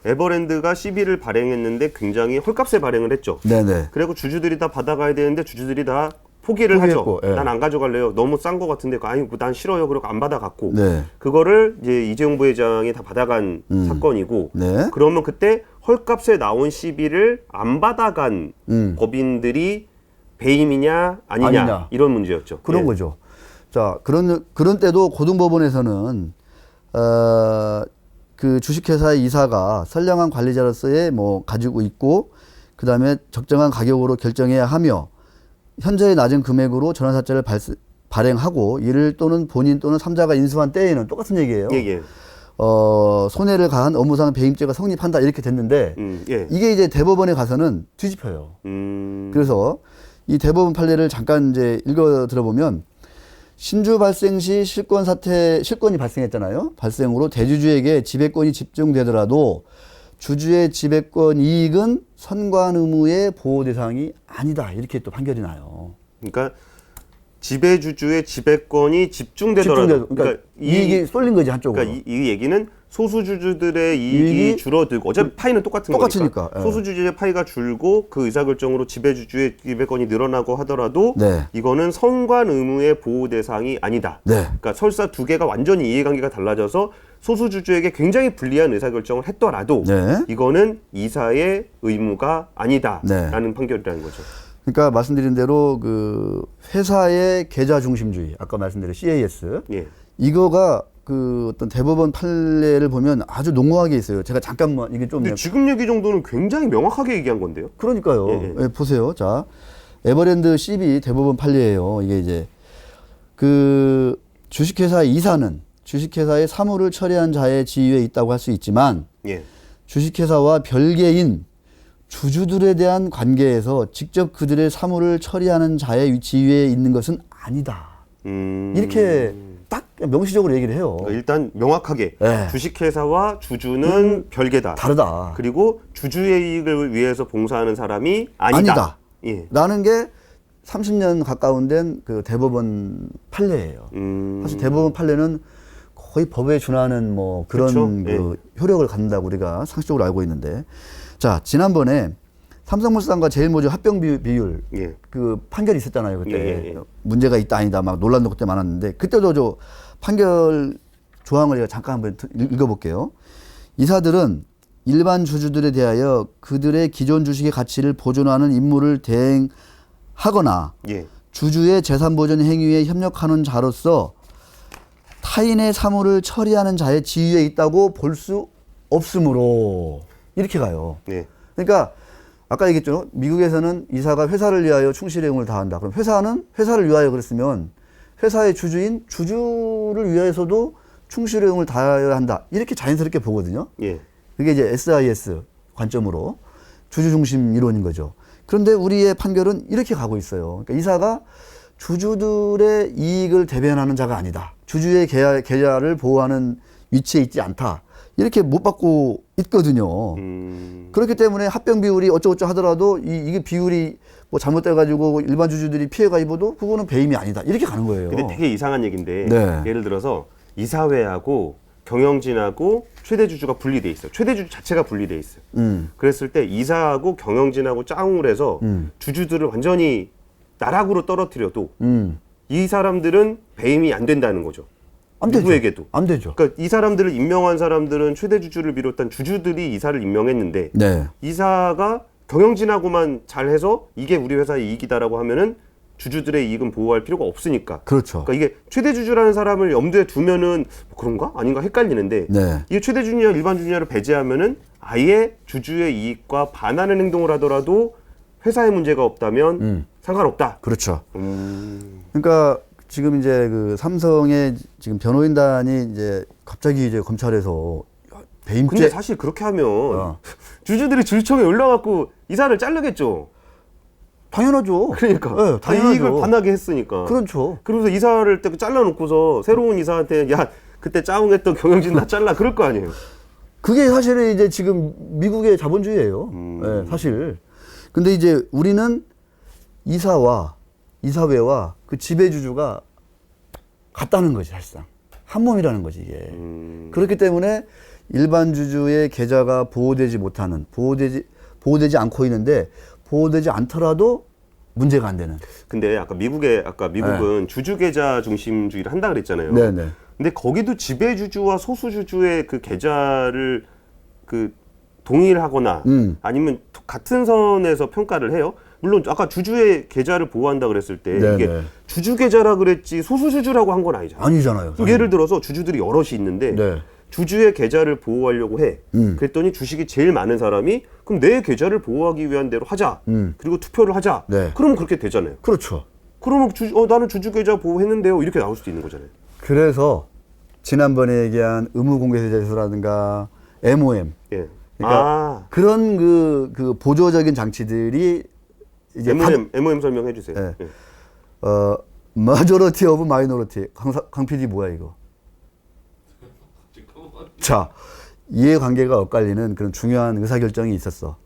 에버랜드가 CB를 발행했는데 굉장히 헐값에 발행을 했죠. 네네. 그리고 주주들이 다 받아가야 되는데 주주들이 다 포기를 하죠. 예. 난 안 가져갈래요. 너무 싼 거 같은데 난 싫어요. 그리고 안 받아갔고 네. 그거를 이제 이재용 부회장이 다 받아간 사건이고 네. 그러면 그때 헐값에 나온 CB를 안 받아간 법인들이 배임이냐 아니냐 이런 문제였죠. 그런 예. 거죠. 자, 그런 때도 고등법원에서는 그 주식회사의 이사가 선량한 관리자로서의 가지고 있고 그 다음에 적정한 가격으로 결정해야 하며 현저히 낮은 금액으로 전환사채를 발행하고 이를 또는 본인 또는 3자가 인수한 때에는 똑같은 얘기예요. 예. 손해를 가한 업무상 배임죄가 성립한다 이렇게 됐는데 예. 이게 이제 대법원에 가서는 뒤집혀요. 그래서 이 대법원 판례를 잠깐 이제 읽어 들어보면 신주 발생 시 실권이 발생했잖아요. 발생으로 대주주에게 지배권이 집중되더라도 주주의 지배권 이익은 선관 의무의 보호 대상이 아니다. 이렇게 또 판결이 나요. 그러니까 지배주주의 지배권이 집중되더라도 그러니까 이익이 쏠린 거지 한쪽으로. 그러니까 이 얘기는 소수주주들의 이익이 줄어들고 어차피 파이는 똑같은 똑같으니까. 거니까 소수주주의 파이가 줄고 그 의사결정으로 지배주주의 지배권이 늘어나고 하더라도 이거는 선관 의무의 보호 대상이 아니다. 그러니까 설사 두 개가 완전히 이해관계가 달라져서 소수주주에게 굉장히 불리한 의사결정을 했더라도 이거는 이사의 의무가 아니다라는 판결이라는 거죠. 그러니까 말씀드린 대로 그 회사의 계좌 중심주의, 아까 말씀드린 CAS 예. 이거가 그 어떤 대법원 판례를 보면 아주 농후하게 있어요. 제가 잠깐만 이게 좀 근데 지금 얘기 정도는 굉장히 명확하게 얘기한 건데요. 그러니까요. 예, 예. 예, 보세요. 자, 에버랜드 CB 대법원 판례예요. 이게 이제 그 주식회사 이사는 주식회사의 사무를 처리한 자의 지위에 있다고 할 수 있지만 예. 주식회사와 별개인 주주들에 대한 관계에서 직접 그들의 사무를 처리하는 자의 지위에 있는 것은 아니다. 이렇게 딱 명시적으로 얘기를 해요. 일단 명확하게 예. 주식회사와 주주는 별개다. 다르다. 그리고 주주의 이익을 위해서 봉사하는 사람이 아니다. 예. 라는 게 30년 가까운 된 그 대법원 판례예요. 사실 대법원 판례는 거의 법에 준하는 뭐 그런 그쵸? 그 효력을 갖는다고 우리가 상식적으로 알고 있는데, 자, 지난번에 삼성물산과 제일모직 합병 비율 예. 그 판결이 있었잖아요. 그때 예. 문제가 있다 아니다 막 논란도 그때 많았는데, 그때도 저 판결 조항을 제가 잠깐 한번 읽어볼게요. 이사들은 일반 주주들에 대하여 그들의 기존 주식의 가치를 보존하는 임무를 대행하거나 예. 주주의 재산 보존 행위에 협력하는 자로서 타인의 사무를 처리하는 자의 지위에 있다고 볼 수 없으므로 이렇게 가요. 네. 그러니까 아까 얘기했죠. 미국에서는 이사가 회사를 위하여 충실의 의무를 다한다. 그럼 회사는 회사를 위하여 그랬으면 회사의 주주인 주주를 위해서도 충실의 의무를 다해야 한다. 이렇게 자연스럽게 보거든요. 예. 그게 이제 SIS 관점으로 주주 중심 이론인 거죠. 그런데 우리의 판결은 이렇게 가고 있어요. 그러니까 이사가 주주들의 이익을 대변하는 자가 아니다. 주주의 계좌를 보호하는 위치에 있지 않다. 이렇게 못 받고 있거든요. 그렇기 때문에 합병 비율이 어쩌고저쩌고 하더라도 이게 비율이 뭐 잘못돼가지고 일반 주주들이 피해가 입어도 그거는 배임이 아니다. 이렇게 가는 거예요. 근데 되게 이상한 얘기인데 네. 예를 들어서 이사회하고 경영진하고 최대 주주가 분리돼 있어요. 최대 주주 자체가 분리돼 있어요. 그랬을 때 이사하고 경영진하고 짱을 해서 주주들을 완전히 나락으로 떨어뜨려도 이 사람들은 배임이 안 된다는 거죠. 안 되죠. 누구에게도. 안 되죠. 그러니까 이 사람들을 임명한 사람들은 최대 주주를 비롯한 주주들이 이사를 임명했는데 네. 이사가 경영진하고만 잘해서 이게 우리 회사의 이익이다라고 하면은 주주들의 이익은 보호할 필요가 없으니까. 그렇죠. 그러니까 이게 최대 주주라는 사람을 염두에 두면은 뭐 그런가? 아닌가? 헷갈리는데 네. 이게 최대 주주냐 일반 주주냐를 배제하면은 아예 주주의 이익과 반하는 행동을 하더라도 회사에 문제가 없다면 상관없다. 그렇죠. 그러니까 지금 이제 그 삼성의 지금 변호인단이 이제 갑자기 이제 검찰에서 배임죄. 근데 사실 그렇게 하면 주주들이 주주총회 올라갖고 이사를 자르겠죠. 당연하죠. 그러니까 네, 다 이익을 반하게 했으니까. 그렇죠. 그러면서 이사를 딱 잘라놓고서 새로운 이사한테 야 그때 짜웅했던 경영진 나 잘라 그럴 거 아니에요. 그게 사실은 이제 지금 미국의 자본주의예요. 네, 사실. 근데 이제 우리는 이사와 이사회와 그 지배주주가 같다는 거지, 사실상. 한 몸이라는 거지, 이게. 그렇기 때문에 일반 주주의 계좌가 보호되지 못하는, 보호되지 않고 있는데, 보호되지 않더라도 문제가 안 되는. 근데 아까 미국은 주주 계좌 중심주의를 한다 그랬잖아요. 네네. 근데 거기도 지배주주와 소수주주의 그 계좌를 그 동일하거나 아니면 같은 선에서 평가를 해요. 물론 아까 주주의 계좌를 보호한다 그랬을 때 네네. 이게 주주 계좌라 그랬지 소수주주라고 한 건 아니잖아요. 아니잖아요. 그럼 예를 들어서 주주들이 여럿이 있는데 네. 주주의 계좌를 보호하려고 해. 그랬더니 주식이 제일 많은 사람이 그럼 내 계좌를 보호하기 위한 대로 하자. 그리고 투표를 하자. 네. 그러면 그렇게 되잖아요. 그렇죠. 그러면 나는 주주 계좌 보호했는데요. 이렇게 나올 수도 있는 거잖아요. 그래서 지난번에 얘기한 의무공개세제소라든가 MOM. 예. 그러니까 그런 그 보조적인 장치들이 이제 MOM 설명해 주세요. 네. 예. majority of minority. 강 PD 뭐야 이거? 자, 이해관계가 엇갈리는 그런 중요한 의사결정이 있었어.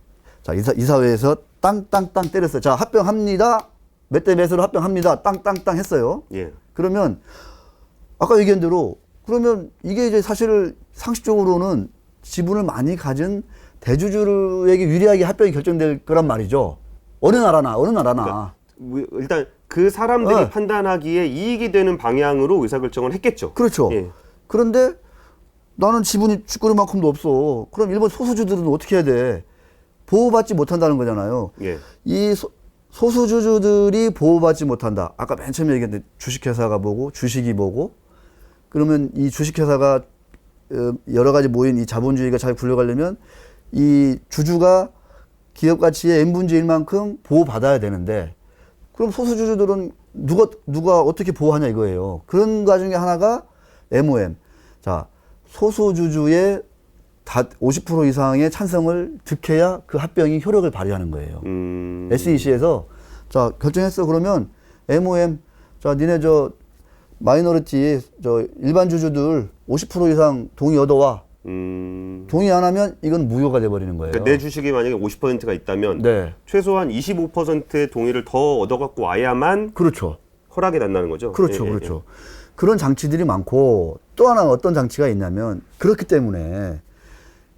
자, 이사회에서 땅땅땅 때렸어요. 자, 합병합니다. 몇 대 몇으로 합병합니다. 땅땅땅 했어요. 예. 그러면 아까 얘기한 대로 그러면 이게 이제 사실 상식적으로는 지분을 많이 가진 대주주에게 유리하게 합병이 결정될 거란 말이죠. 어느 나라나. 그러니까 일단 그 사람들이 네. 판단하기에 이익이 되는 방향으로 의사결정을 했겠죠. 그렇죠. 예. 그런데 나는 지분이 쥐꼬리만큼도 없어. 그럼 일본 소수주들은 어떻게 해야 돼? 보호받지 못한다는 거잖아요. 예. 이 소수주주들이 보호받지 못한다. 아까 맨 처음에 얘기했는데 주식회사가 뭐고 주식이 뭐고 그러면 이 주식회사가 여러 가지 모인 이 자본주의가 잘 굴러가려면 이 주주가 기업 가치의 n분의 1만큼 보호받아야 되는데 그럼 소수주주들은 누가 어떻게 보호하냐 이거예요. 그런 과정에 하나가 MOM. 자, 소수주주의 50% 이상의 찬성을 득해야 그 합병이 효력을 발휘하는 거예요. SEC에서 자, 결정했어. 그러면 MOM 자, 니네 마이너리티 일반 주주들 50% 이상 동의 얻어와. 동의 안 하면 이건 무효가 돼 버리는 거예요. 그러니까 내 주식이 만약에 50%가 있다면 네. 최소한 25%의 동의를 더 얻어 갖고 와야만 그렇죠. 허락이 난다는 거죠. 그렇죠. 그렇죠. 그런 장치들이 많고 또 하나 어떤 장치가 있냐면 그렇기 때문에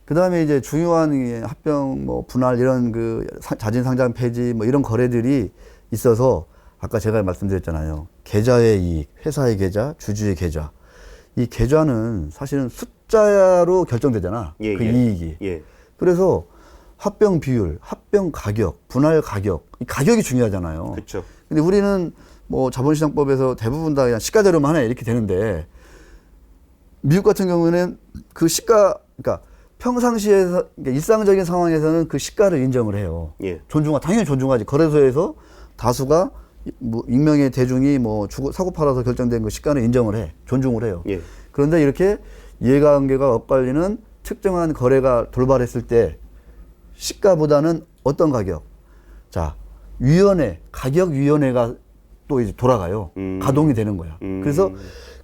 그다음에 이제 중요한 합병 뭐 분할 이런 그 자진 상장 폐지 뭐 이런 거래들이 있어서 아까 제가 말씀드렸잖아요. 계좌의 이익, 회사의 계좌, 주주의 계좌. 이 계좌는 사실은 숫자로 결정되잖아. 그 이익이. 그래서 합병 비율, 합병 가격, 분할 가격, 이 가격이 중요하잖아요. 그렇죠. 근데 우리는 뭐 자본시장법에서 대부분 다 그냥 시가대로만 하네 이렇게 되는데 미국 같은 경우는 그 시가, 그러니까 평상시에서 그러니까 일상적인 상황에서는 그 시가를 인정을 해요. 당연히 존중하지. 거래소에서 다수가 뭐 익명의 대중이 뭐 사고 팔아서 결정된 그 시가는 인정을 해, 존중을 해요. 그런데 이렇게 이해관계가 엇갈리는 특정한 거래가 돌발했을 때 시가보다는 어떤 가격? 자, 가격위원회가 또 이제 돌아가요. 가동이 되는 거야. 그래서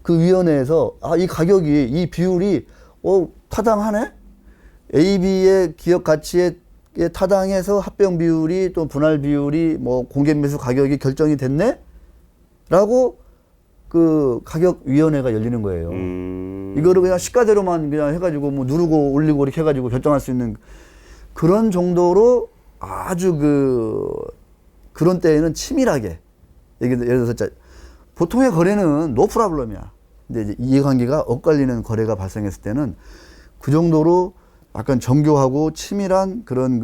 그 위원회에서 이 가격이, 이 비율이 타당하네? AB의 기업 가치에 타당해서 합병 비율이 또 분할 비율이 뭐 공개 매수 가격이 결정이 됐네? 라고 그 가격위원회가 열리는 거예요. 이거를 그냥 시가대로만 그냥 해가지고 뭐 누르고 올리고 이렇게 해가지고 결정할 수 있는 그런 정도로 아주 그런 때에는 치밀하게 예를 들어서 보통의 거래는 노 프라블럼이야. 근데 이제 이해관계가 엇갈리는 거래가 발생했을 때는 그 정도로 약간 정교하고 치밀한 그런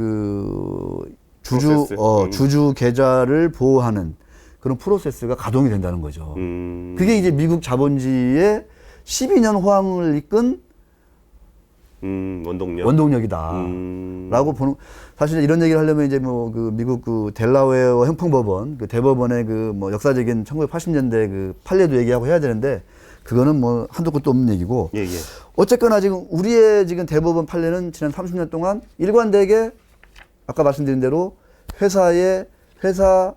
주주 계좌를 보호하는 그런 프로세스가 가동이 된다는 거죠. 그게 이제 미국 자본주의의 12년 호황을 이끈 원동력이다. 라고 보는, 사실 이런 얘기를 하려면 이제 뭐 미국 델라웨어 형평법원, 대법원의 뭐 역사적인 1980년대 판례도 얘기하고 해야 되는데 그거는 뭐 한도 끝도 없는 얘기고. 어쨌거나 지금 우리의 지금 대법원 판례는 지난 30년 동안 일관되게 아까 말씀드린 대로 회사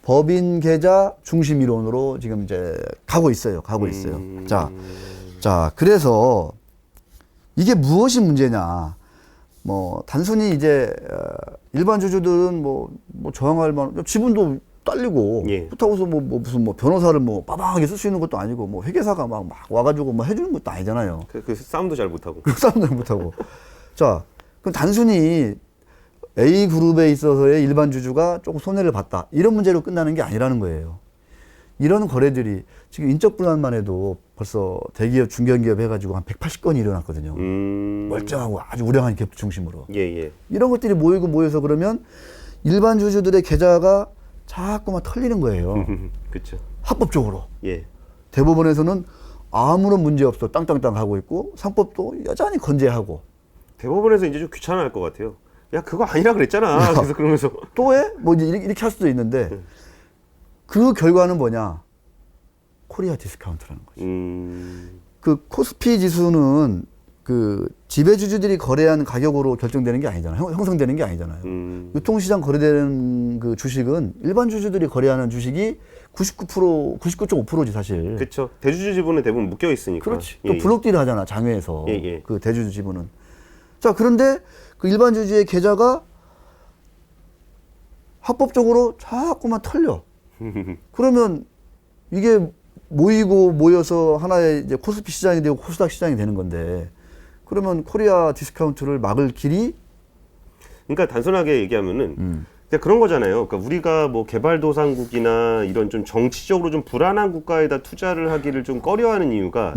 법인 계좌 중심 이론으로 지금 이제 가고 있어요. 자, 그래서 이게 무엇이 문제냐. 뭐, 단순히 이제, 일반 주주들은 뭐 저항할 만한, 지분도 딸리고, 그렇다고 해서 무슨 변호사를 빠방하게 쓸 수 있는 것도 아니고, 뭐 회계사가 막 와가지고 해주는 것도 아니잖아요. 그 싸움도 잘 못하고. 자, 그럼 단순히 A그룹에 있어서의 일반 주주가 조금 손해를 봤다. 이런 문제로 끝나는 게 아니라는 거예요. 이런 거래들이 지금 인적 분할만 해도 벌써 대기업, 중견기업 해가지고 한 180건이 일어났거든요. 멀쩡하고 아주 우량한 기업 중심으로. 이런 것들이 모여서 그러면 일반 주주들의 계좌가 자꾸만 털리는 거예요. 그렇죠. 합법적으로. 대법원에서는 아무런 문제 없어 땅땅땅 하고 있고 상법도 여전히 건재하고. 대법원에서 이제 좀 귀찮아할 것 같아요. 야, 그거 아니라 그랬잖아. 그래서 그러면서 또 해? 뭐 이렇게 할 수도 있는데 그 결과는 뭐냐? 코리아 디스카운트라는 거죠. 그 코스피 지수는 지배주주들이 거래한 가격으로 결정되는 게 아니잖아요. 형성되는 게 아니잖아요. 유통시장 거래되는 그 주식은 일반 주주들이 거래하는 주식이 99.5%지 사실. 그렇죠. 대주주 지분은 대부분 묶여 있으니까. 그렇지. 또 블록딜을 하잖아, 장외에서. 그 대주주 지분은. 자, 그런데 그 일반 주주의 계좌가 합법적으로 자꾸만 털려. 그러면 이게 모여서 하나의 이제 코스피 시장이 되고 코스닥 시장이 되는 건데, 그러면 코리아 디스카운트를 막을 길이? 그러니까 단순하게 얘기하면은 그런 거잖아요. 그러니까 우리가 뭐 개발도상국이나 이런 좀 정치적으로 좀 불안한 국가에다 투자를 하기를 좀 꺼려하는 이유가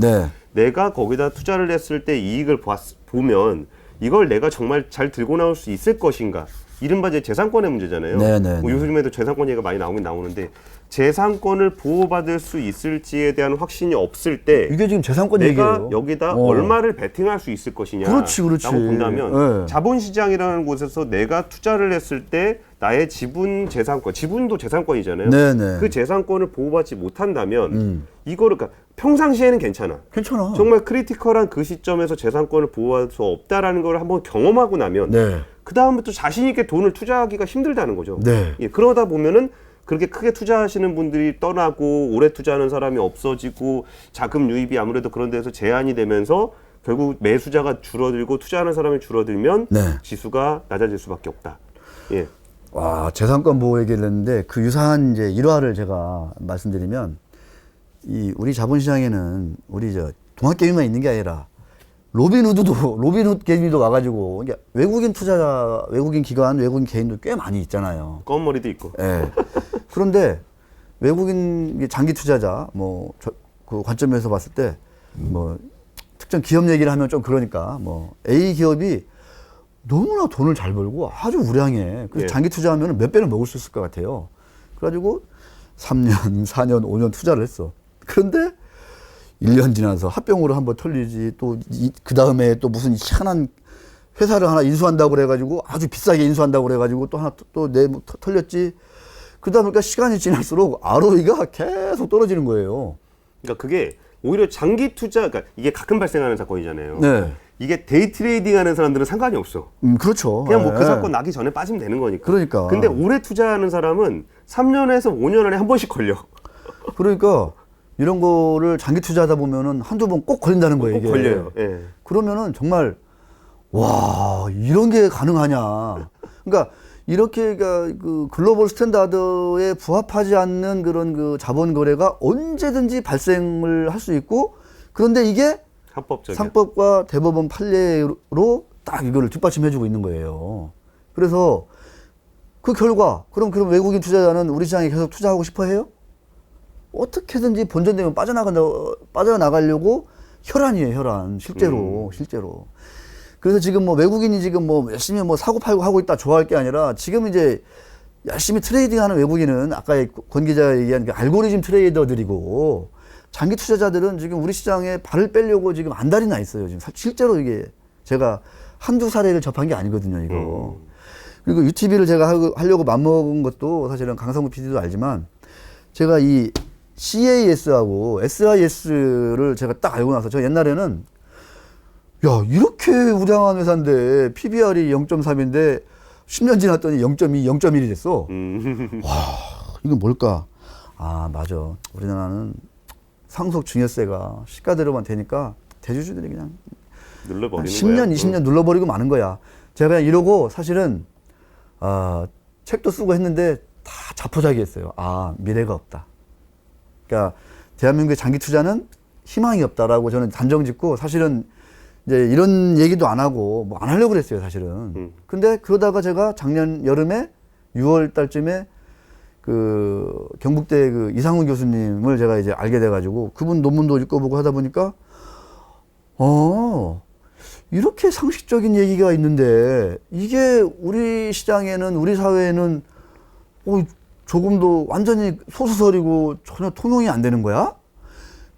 내가 거기다 투자를 했을 때 이익을 보면 이걸 내가 정말 잘 들고 나올 수 있을 것인가? 이른바 이제 재산권의 문제잖아요. 네네. 뭐 요즘에도 재산권 얘기가 많이 나오긴 나오는데 재산권을 보호받을 수 있을지에 대한 확신이 없을 때 이게 지금 재산권 내가 얘기예요. 여기다 얼마를 베팅할 수 있을 것이냐 그렇지. 라고 본다면 네. 자본시장이라는 곳에서 내가 투자를 했을 때 나의 지분 재산권, 지분도 재산권이잖아요. 네네. 그 재산권을 보호받지 못한다면 이거를 그러니까 평상시에는 괜찮아. 괜찮아. 정말 크리티컬한 그 시점에서 재산권을 보호할 수 없다라는 걸 한번 경험하고 나면 네. 그 다음부터 자신 있게 돈을 투자하기가 힘들다는 거죠. 네. 예, 그러다 보면은 그렇게 크게 투자하시는 분들이 떠나고 오래 투자하는 사람이 없어지고 자금 유입이 아무래도 그런 데서 제한이 되면서 결국 매수자가 줄어들고 투자하는 사람이 줄어들면 네. 지수가 낮아질 수밖에 없다. 예. 와, 재산권 보호 얘기를 했는데 그 유사한 이제 일화를 제가 말씀드리면 우리 자본시장에는 우리 동학개미만 있는 게 아니라 로빈후드 개미도 와가지고 이게 외국인 투자자, 외국인 기관, 외국인 개인도 꽤 많이 있잖아요. 검은 머리도 있고. 예. 그런데 외국인 장기 투자자 그 관점에서 봤을 때 특정 기업 얘기를 하면 좀 그러니까 A 기업이 너무나 돈을 잘 벌고 아주 우량해. 그래서 예. 장기 투자하면 몇 배는 먹을 수 있을 것 같아요. 그래가지고 3년, 4년, 5년 투자를 했어. 그런데 1년 지나서 합병으로 한번 털리지 또 그 다음에 또 무슨 희한한 회사를 하나 인수한다고 그래가지고 아주 비싸게 인수한다고 그래가지고 또 하나 또 털렸지. 그러다 보니까 시간이 지날수록 ROE가 계속 떨어지는 거예요. 그러니까 그게 오히려 장기 투자, 그러니까 이게 가끔 발생하는 사건이잖아요. 네. 이게 데이 트레이딩 하는 사람들은 상관이 없어. 그렇죠. 그냥 뭐 그 예. 사건 나기 전에 빠지면 되는 거니까. 그러니까. 근데 오래 투자하는 사람은 3년에서 5년 안에 한 번씩 걸려. 그러니까 이런 거를 장기 투자하다 보면은 한두 번 꼭 걸린다는 거예요. 꼭 이게. 걸려요. 예. 그러면은 정말 와 이런 게 가능하냐. 그러니까 이렇게 그 글로벌 스탠다드에 부합하지 않는 그런 그 자본 거래가 언제든지 발생을 할 수 있고 그런데 이게 합법적이야. 상법과 대법원 판례로 딱 이거를 뒷받침해주고 있는 거예요. 그래서 그 결과 그럼 외국인 투자자는 우리 시장에 계속 투자하고 싶어 해요? 어떻게든지 본전되면 빠져나가려고 혈안이에요, 혈안. 실제로. 그래서 지금 외국인이 지금 열심히 사고 팔고 하고 있다 좋아할 게 아니라 지금 이제 열심히 트레이딩 하는 외국인은 아까 권 기자가 얘기한 그 알고리즘 트레이더들이고 장기 투자자들은 지금 우리 시장에 발을 빼려고 지금 안달이 나 있어요. 지금 실제로 이게 제가 한두 사례를 접한 게 아니거든요, 이거. 그리고 UTV를 제가 하려고 맘먹은 것도 사실은 강성구 PD도 알지만 제가 이 CAS하고 SIS를 제가 딱 알고 나서 저 옛날에는 야 이렇게 우량한 회사인데 PBR이 0.3인데 10년 지났더니 0.2, 0.1이 됐어. 와 이건 뭘까? 아 맞아. 우리나라는 상속 증여세가 시가대로만 되니까 대주주들이 그냥 눌러버리는 10년, 거야. 20년 눌러버리고 마는 거야. 제가 그냥 이러고 사실은 책도 쓰고 했는데 다 자포자기했어요. 아 미래가 없다. 그러니까 대한민국의 장기 투자는 희망이 없다라고 저는 단정짓고 사실은 이제 이런 얘기도 안 하고 안 하려고 그랬어요 사실은. 근데 그러다가 제가 작년 여름에 6월 달쯤에 그 경북대 그 이상훈 교수님을 제가 이제 알게 돼가지고 그분 논문도 읽어보고 하다 보니까 이렇게 상식적인 얘기가 있는데 이게 우리 시장에는 우리 사회에는 조금도 완전히 소수설이고 전혀 통용이 안 되는 거야?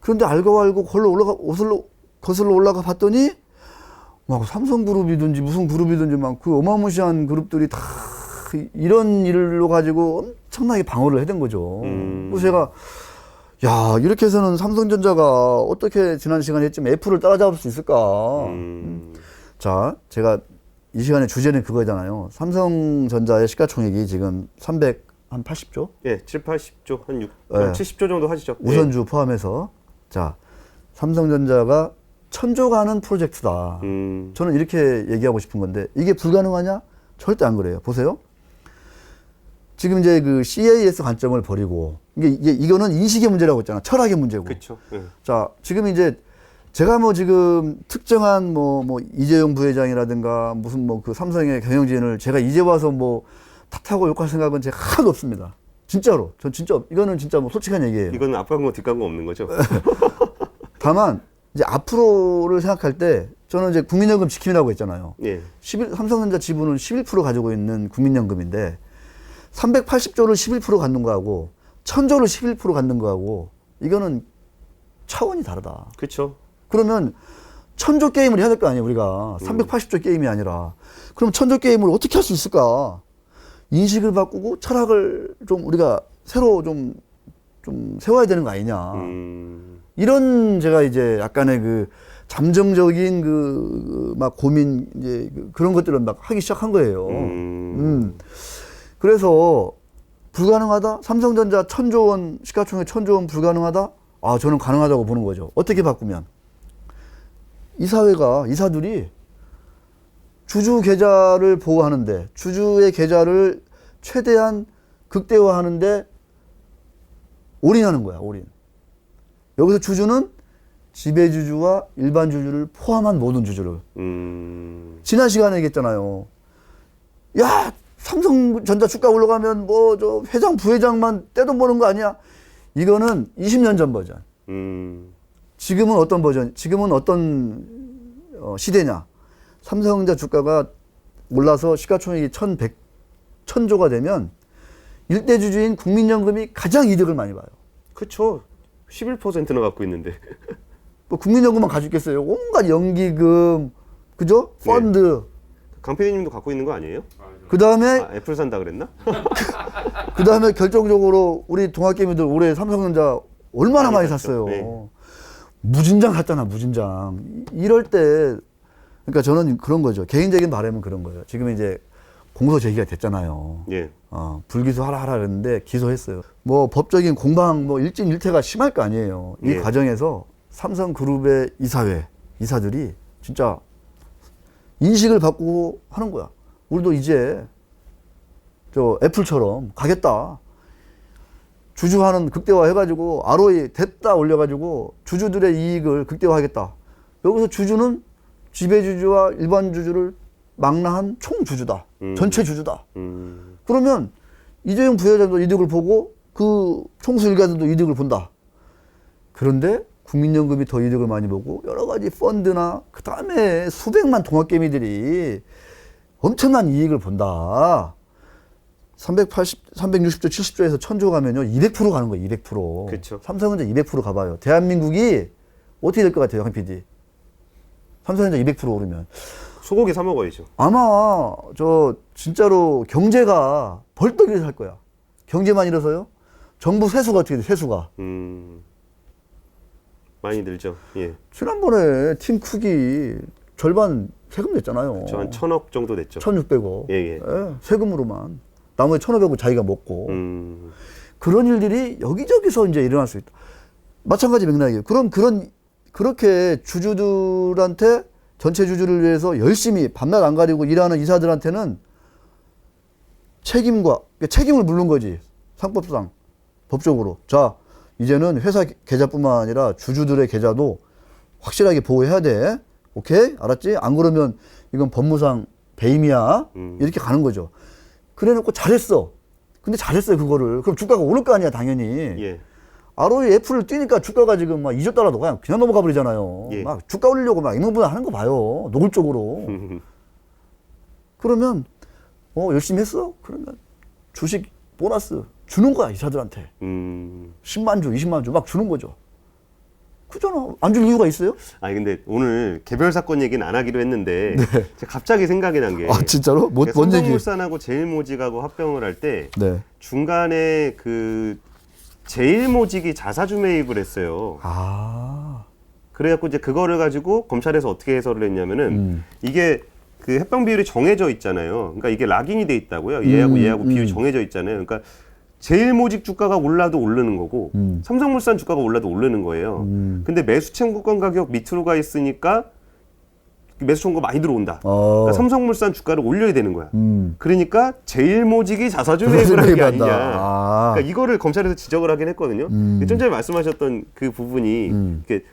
그런데 알고 거슬러 올라가 봤더니 막 삼성그룹이든지 무슨 그룹이든지 막 그 어마무시한 그룹들이 다 이런 일로 가지고 엄청나게 방어를 해댄 거죠. 그래서 제가 야 이렇게 해서는 삼성전자가 어떻게 지난 시간에 했지만 애플을 따라잡을 수 있을까? 자 제가 이 시간에 주제는 그거잖아요. 삼성전자의 시가총액이 지금 380조? 예, 7, 80조, 한 6, 네. 70조 정도 하시죠. 우선주 포함해서. 자, 삼성전자가 1000조 가는 프로젝트다. 저는 이렇게 얘기하고 싶은 건데, 이게 불가능하냐? 절대 안 그래요. 보세요. 지금 이제 그 CAS 관점을 버리고, 이거는 인식의 문제라고 했잖아. 철학의 문제고. 그렇죠. 예. 자, 지금 이제 제가 지금 특정한 이재용 부회장이라든가 무슨 그 삼성의 경영진을 제가 이제 와서 탓하고 욕할 생각은 제가 하나도 없습니다. 진짜로. 전 진짜, 이거는 진짜 솔직한 얘기예요. 이거는 앞광고 뒷광고 없는 거죠. 다만, 이제 앞으로를 생각할 때 저는 이제 국민연금 지킴이라고 했잖아요. 예. 삼성전자 지분은 11% 가지고 있는 국민연금인데 380조를 11% 갖는 거하고 1000조를 11% 갖는 거하고 이거는 차원이 다르다. 그렇죠. 그러면 1000조 게임을 해야 될 거 아니에요, 우리가. 380조 게임이 아니라. 그럼 1000조 게임을 어떻게 할 수 있을까? 인식을 바꾸고 철학을 좀 우리가 새로 좀 세워야 되는 거 아니냐. 이런 제가 이제 약간의 그 잠정적인 막 고민 이제 그런 것들을 막 하기 시작한 거예요. 그래서 불가능하다? 삼성전자 1000조 원 시가총액 1000조 원 불가능하다? 아, 저는 가능하다고 보는 거죠. 어떻게 바꾸면? 이사들이 주주 계좌를 보호하는데, 주주의 계좌를 최대한 극대화하는데 올인하는 거야, 올인. 여기서 주주는 지배주주와 일반 주주를 포함한 모든 주주를. 지난 시간에 얘기했잖아요. 야, 삼성전자 주가 올라가면 뭐 저 회장, 부회장만 떼돈 버는 거 아니야? 이거는 20년 전 버전. 지금은 어떤 버전? 지금은 어떤 시대냐? 삼성전자 주가가 올라서 시가총액이 1000조가 되면 일대 주주인 국민연금이 가장 이득을 많이 봐요. 그렇죠. 11%나 갖고 있는데. 뭐 국민연금만 가지고 있겠어요. 온갖 연기금, 그죠? 펀드. 네. 강 PD님도 갖고 있는 거 아니에요? 그 다음에 애플 산다 그랬나? 결정적으로 우리 동학개미들 올해 삼성전자 얼마나 많이 샀어요. 네. 무진장 샀잖아, 무진장. 이럴 때, 그러니까 저는 그런 거죠. 개인적인 바람은 그런 거예요. 지금 이제 공소 제기가 됐잖아요. 예. 불기소하라 그랬는데 기소했어요. 뭐 법적인 공방, 뭐 일진일퇴가 심할 거 아니에요. 이 예. 과정에서 삼성그룹의 이사들이 진짜 인식을 바꾸고 하는 거야. 우리도 이제 저 애플처럼 가겠다. 주주하는 극대화 해가지고 ROE 됐다 올려가지고 주주들의 이익을 극대화하겠다. 여기서 주주는 지배주주와 일반 주주를 망라한 총주주다. 전체 주주다. 그러면 이재용 부회장도 이득을 보고 그 총수 일가들도 이득을 본다. 그런데 국민연금이 더 이득을 많이 보고 여러 가지 펀드나 그 다음에 수백만 동학개미들이 엄청난 이익을 본다. 360조, 70조에서 1000조 가면요, 200% 가는 거예요, 200%. 그쵸. 삼성전자 200% 가봐요. 대한민국이 어떻게 될 것 같아요, 한 PD? 삼성전자 200% 오르면. 소고기 사 먹어야죠. 아마, 진짜로 경제가 벌떡 일어날 거야. 경제만 일어서요? 정부 세수가 어떻게 돼, 세수가. 많이 늘죠. 예. 지난번에 팀 쿡이 절반 세금 냈잖아요. 저 한 1000억 정도 됐죠. 1600억. 예. 세금으로만. 나머지 1500억 자기가 먹고. 그런 일들이 여기저기서 이제 일어날 수 있다. 마찬가지 맥락이에요. 그렇게 주주들한테 전체 주주를 위해서 열심히 밤낮 안 가리고 일하는 이사들한테는 책임을 물는 거지. 상법상. 법적으로. 자, 이제는 회사 계좌뿐만 아니라 주주들의 계좌도 확실하게 보호해야 돼. 오케이? 알았지? 안 그러면 이건 법무상 배임이야. 이렇게 가는 거죠. 그래 놓고 잘했어. 근데 잘했어요, 그거를. 그럼 주가가 오를 거 아니야, 당연히. 예. ROE F를 뛰니까 주가가 지금 막 2조 달러도 그냥 넘어가 버리잖아요. 예. 막 주가 올리려고 막 이놈분들 하는 거 봐요. 노골적으로. 그러면, 열심히 했어? 그러면 주식 보너스 주는 거야, 이사들한테. 10만 주, 20만 주 막 주는 거죠. 그잖아. 안 줄 이유가 있어요? 아니 근데 오늘 개별 사건 얘기는 안 하기로 했는데 제가 갑자기 생각이 난 게 진짜로? 뭔 얘기? 삼성물산하고 제일모직하고 합병을 할 때 네. 중간에 그 제일모직이 자사주 매입을 했어요. 그래갖고 이제 그거를 가지고 검찰에서 어떻게 해설을 했냐면은 이게 그 해방 비율이 정해져 있잖아요. 그러니까 이게 락인이 돼 있다고요. 얘하고 비율이 정해져 있잖아요. 그러니까 제일모직 주가가 올라도 오르는 거고 삼성물산 주가가 올라도 오르는 거예요. 근데 매수 청구권 가격 밑으로 가 있으니까 매수 청구가 많이 들어온다. 그러니까 삼성물산 주가를 올려야 되는 거야. 그러니까 제일모직이 자사주 매입을 한 게 아니냐. 그러니까 이거를 검찰에서 지적을 하긴 했거든요. 좀 전에 말씀하셨던 그 부분이 이렇게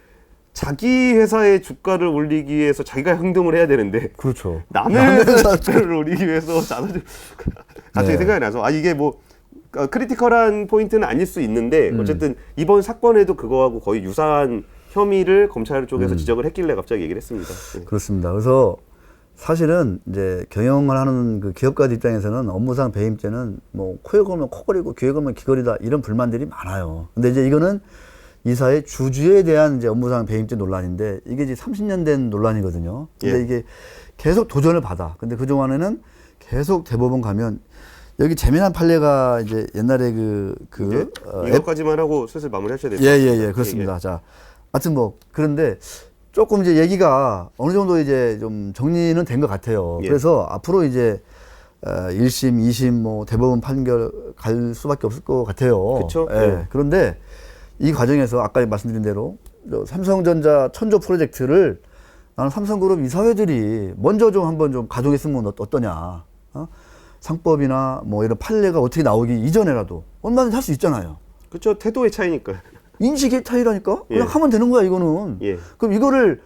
자기 회사의 주가를 올리기 위해서 자기가 행동을 해야 되는데 그렇죠. 남의 회사 주가를 올리기 위해서 자사주 갑자기 생각이 나서 이게 뭐 크리티컬한 포인트는 아닐 수 있는데 어쨌든 이번 사건에도 그거하고 거의 유사한 혐의를 검찰 쪽에서 지적을 했길래 갑자기 얘기를 했습니다. 네. 그렇습니다. 그래서 사실은 이제 경영을 하는 그 기업가들 입장에서는 업무상 배임죄는 뭐 코에 걸면 코걸이고 귀에 걸면 귀걸이다 이런 불만들이 많아요. 근데 이제 이거는 이사의 주주에 대한 이제 업무상 배임죄 논란인데 이게 이제 30년 된 논란이거든요. 근데 예. 이게 계속 도전을 받아. 근데 그동안에는 계속 대법원 가면 여기 재미난 판례가 이제 옛날에 이것까지만 하고 슬슬 마무리하셔야 될것 예, 그렇습니다. 자, 하여튼 뭐 그런데 조금 이제 얘기가 어느 정도 이제 좀 정리는 된 것 같아요. 예. 그래서 앞으로 이제 1심, 2심 뭐 대법원 판결 갈 수밖에 없을 것 같아요. 그쵸? 예. 예. 그런데 이 과정에서 아까 말씀드린 대로 삼성전자 천조 프로젝트를 나는 삼성그룹 이사회들이 먼저 좀 한번 좀 가동했으면 어떠냐. 어? 상법이나 뭐 이런 판례가 어떻게 나오기 이전에라도 얼마든지 할 수 있잖아요. 그렇죠. 태도의 차이니까. 인식의 차이라니까? 그냥 예. 하면 되는 거야, 이거는. 예. 그럼 이거를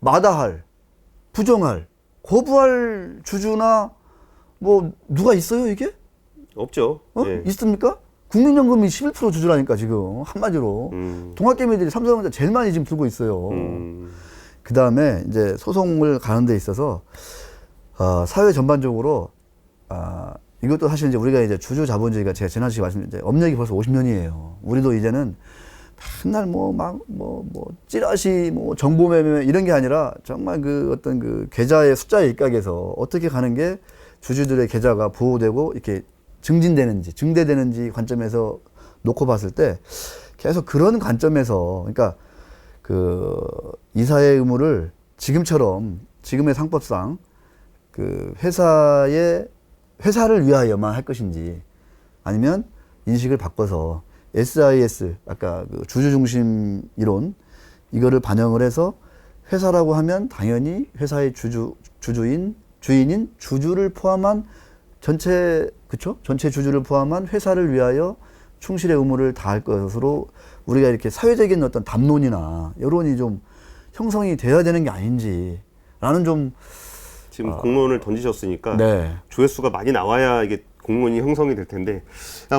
마다할, 부정할, 거부할 주주나 뭐 누가 있어요, 이게? 없죠. 어? 예. 있습니까? 국민연금이 11% 주주라니까, 지금. 한마디로. 동학개미들이 삼성전자 제일 많이 지금 들고 있어요. 그 다음에 이제 소송을 가는 데 있어서, 사회 전반적으로, 이것도 사실 이제 우리가 이제 주주 자본주의가 제가 지난주에 말씀드린 업력이 벌써 50년이에요. 우리도 이제는 맨날 찌라시, 정보 매매 이런 게 아니라 정말 그 어떤 그 계좌의 숫자의 일각에서 어떻게 가는 게 주주들의 계좌가 보호되고 이렇게 증대되는지 관점에서 놓고 봤을 때 계속 그런 관점에서 그러니까 그 이사의 의무를 지금처럼 지금의 상법상 그 회사를 위하여만 할 것인지 아니면 인식을 바꿔서 SIS 아까 그 주주 중심 이론 이거를 반영을 해서 회사라고 하면 당연히 회사의 주인인 주주를 포함한 전체 주주를 포함한 회사를 위하여 충실의 의무를 다할 것으로 우리가 이렇게 사회적인 어떤 담론이나 여론이 좀 형성이 되어야 되는 게 아닌지라는 좀 지금 공론을 던지셨으니까 네. 조회수가 많이 나와야 이게 공론이 형성이 될 텐데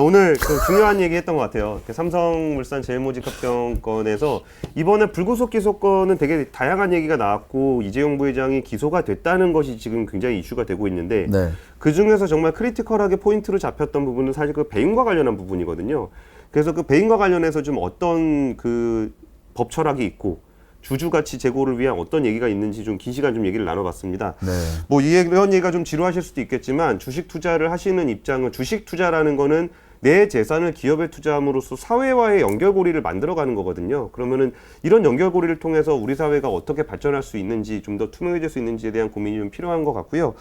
오늘 좀 중요한 얘기 했던 것 같아요. 삼성물산 제일모직합병건에서 이번에 불구속 기소건은 되게 다양한 얘기가 나왔고 이재용 부회장이 기소가 됐다는 것이 지금 굉장히 이슈가 되고 있는데 네. 그중에서 정말 크리티컬하게 포인트로 잡혔던 부분은 사실 그 배임과 관련한 부분이거든요. 그래서 그 배임과 관련해서 좀 어떤 그 법 철학이 있고 주주가치 제고를 위한 어떤 얘기가 있는지 좀 긴 시간 좀 얘기를 나눠봤습니다. 네. 뭐 이런 얘기가 좀 지루하실 수도 있겠지만 주식 투자를 하시는 입장은 주식 투자라는 거는 내 재산을 기업에 투자함으로써 사회와의 연결고리를 만들어가는 거거든요. 그러면은 이런 연결고리를 통해서 우리 사회가 어떻게 발전할 수 있는지 좀 더 투명해질 수 있는지에 대한 고민이 좀 필요한 것 같고요.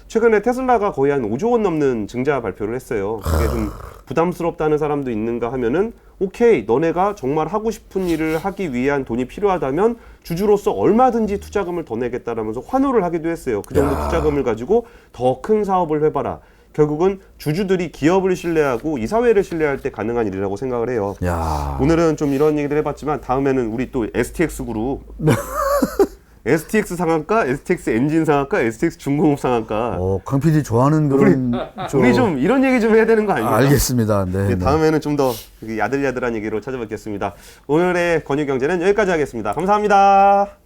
최근에 테슬라가 거의 한 5조 원 넘는 증자 발표를 했어요. 그게 좀 부담스럽다는 사람도 있는가 하면은 오케이, 너네가 정말 하고 싶은 일을 하기 위한 돈이 필요하다면 주주로서 얼마든지 투자금을 더 내겠다라면서 환호를 하기도 했어요. 그 정도 투자금을 가지고 더 큰 사업을 해봐라. 결국은 주주들이 기업을 신뢰하고 이 사회를 신뢰할 때 가능한 일이라고 생각을 해요. 야. 오늘은 좀 이런 얘기를 해봤지만 다음에는 우리 또 STX 그룹 STX 상한가, STX 엔진 상한가, STX 중공업 상한가 강 PD 좋아하는 그런 우리 좀 이런 얘기 좀 해야 되는 거 아닙니까? 알겠습니다. 네. 다음에는 좀 더 야들야들한 얘기로 찾아뵙겠습니다. 오늘의 권유경제는 여기까지 하겠습니다. 감사합니다.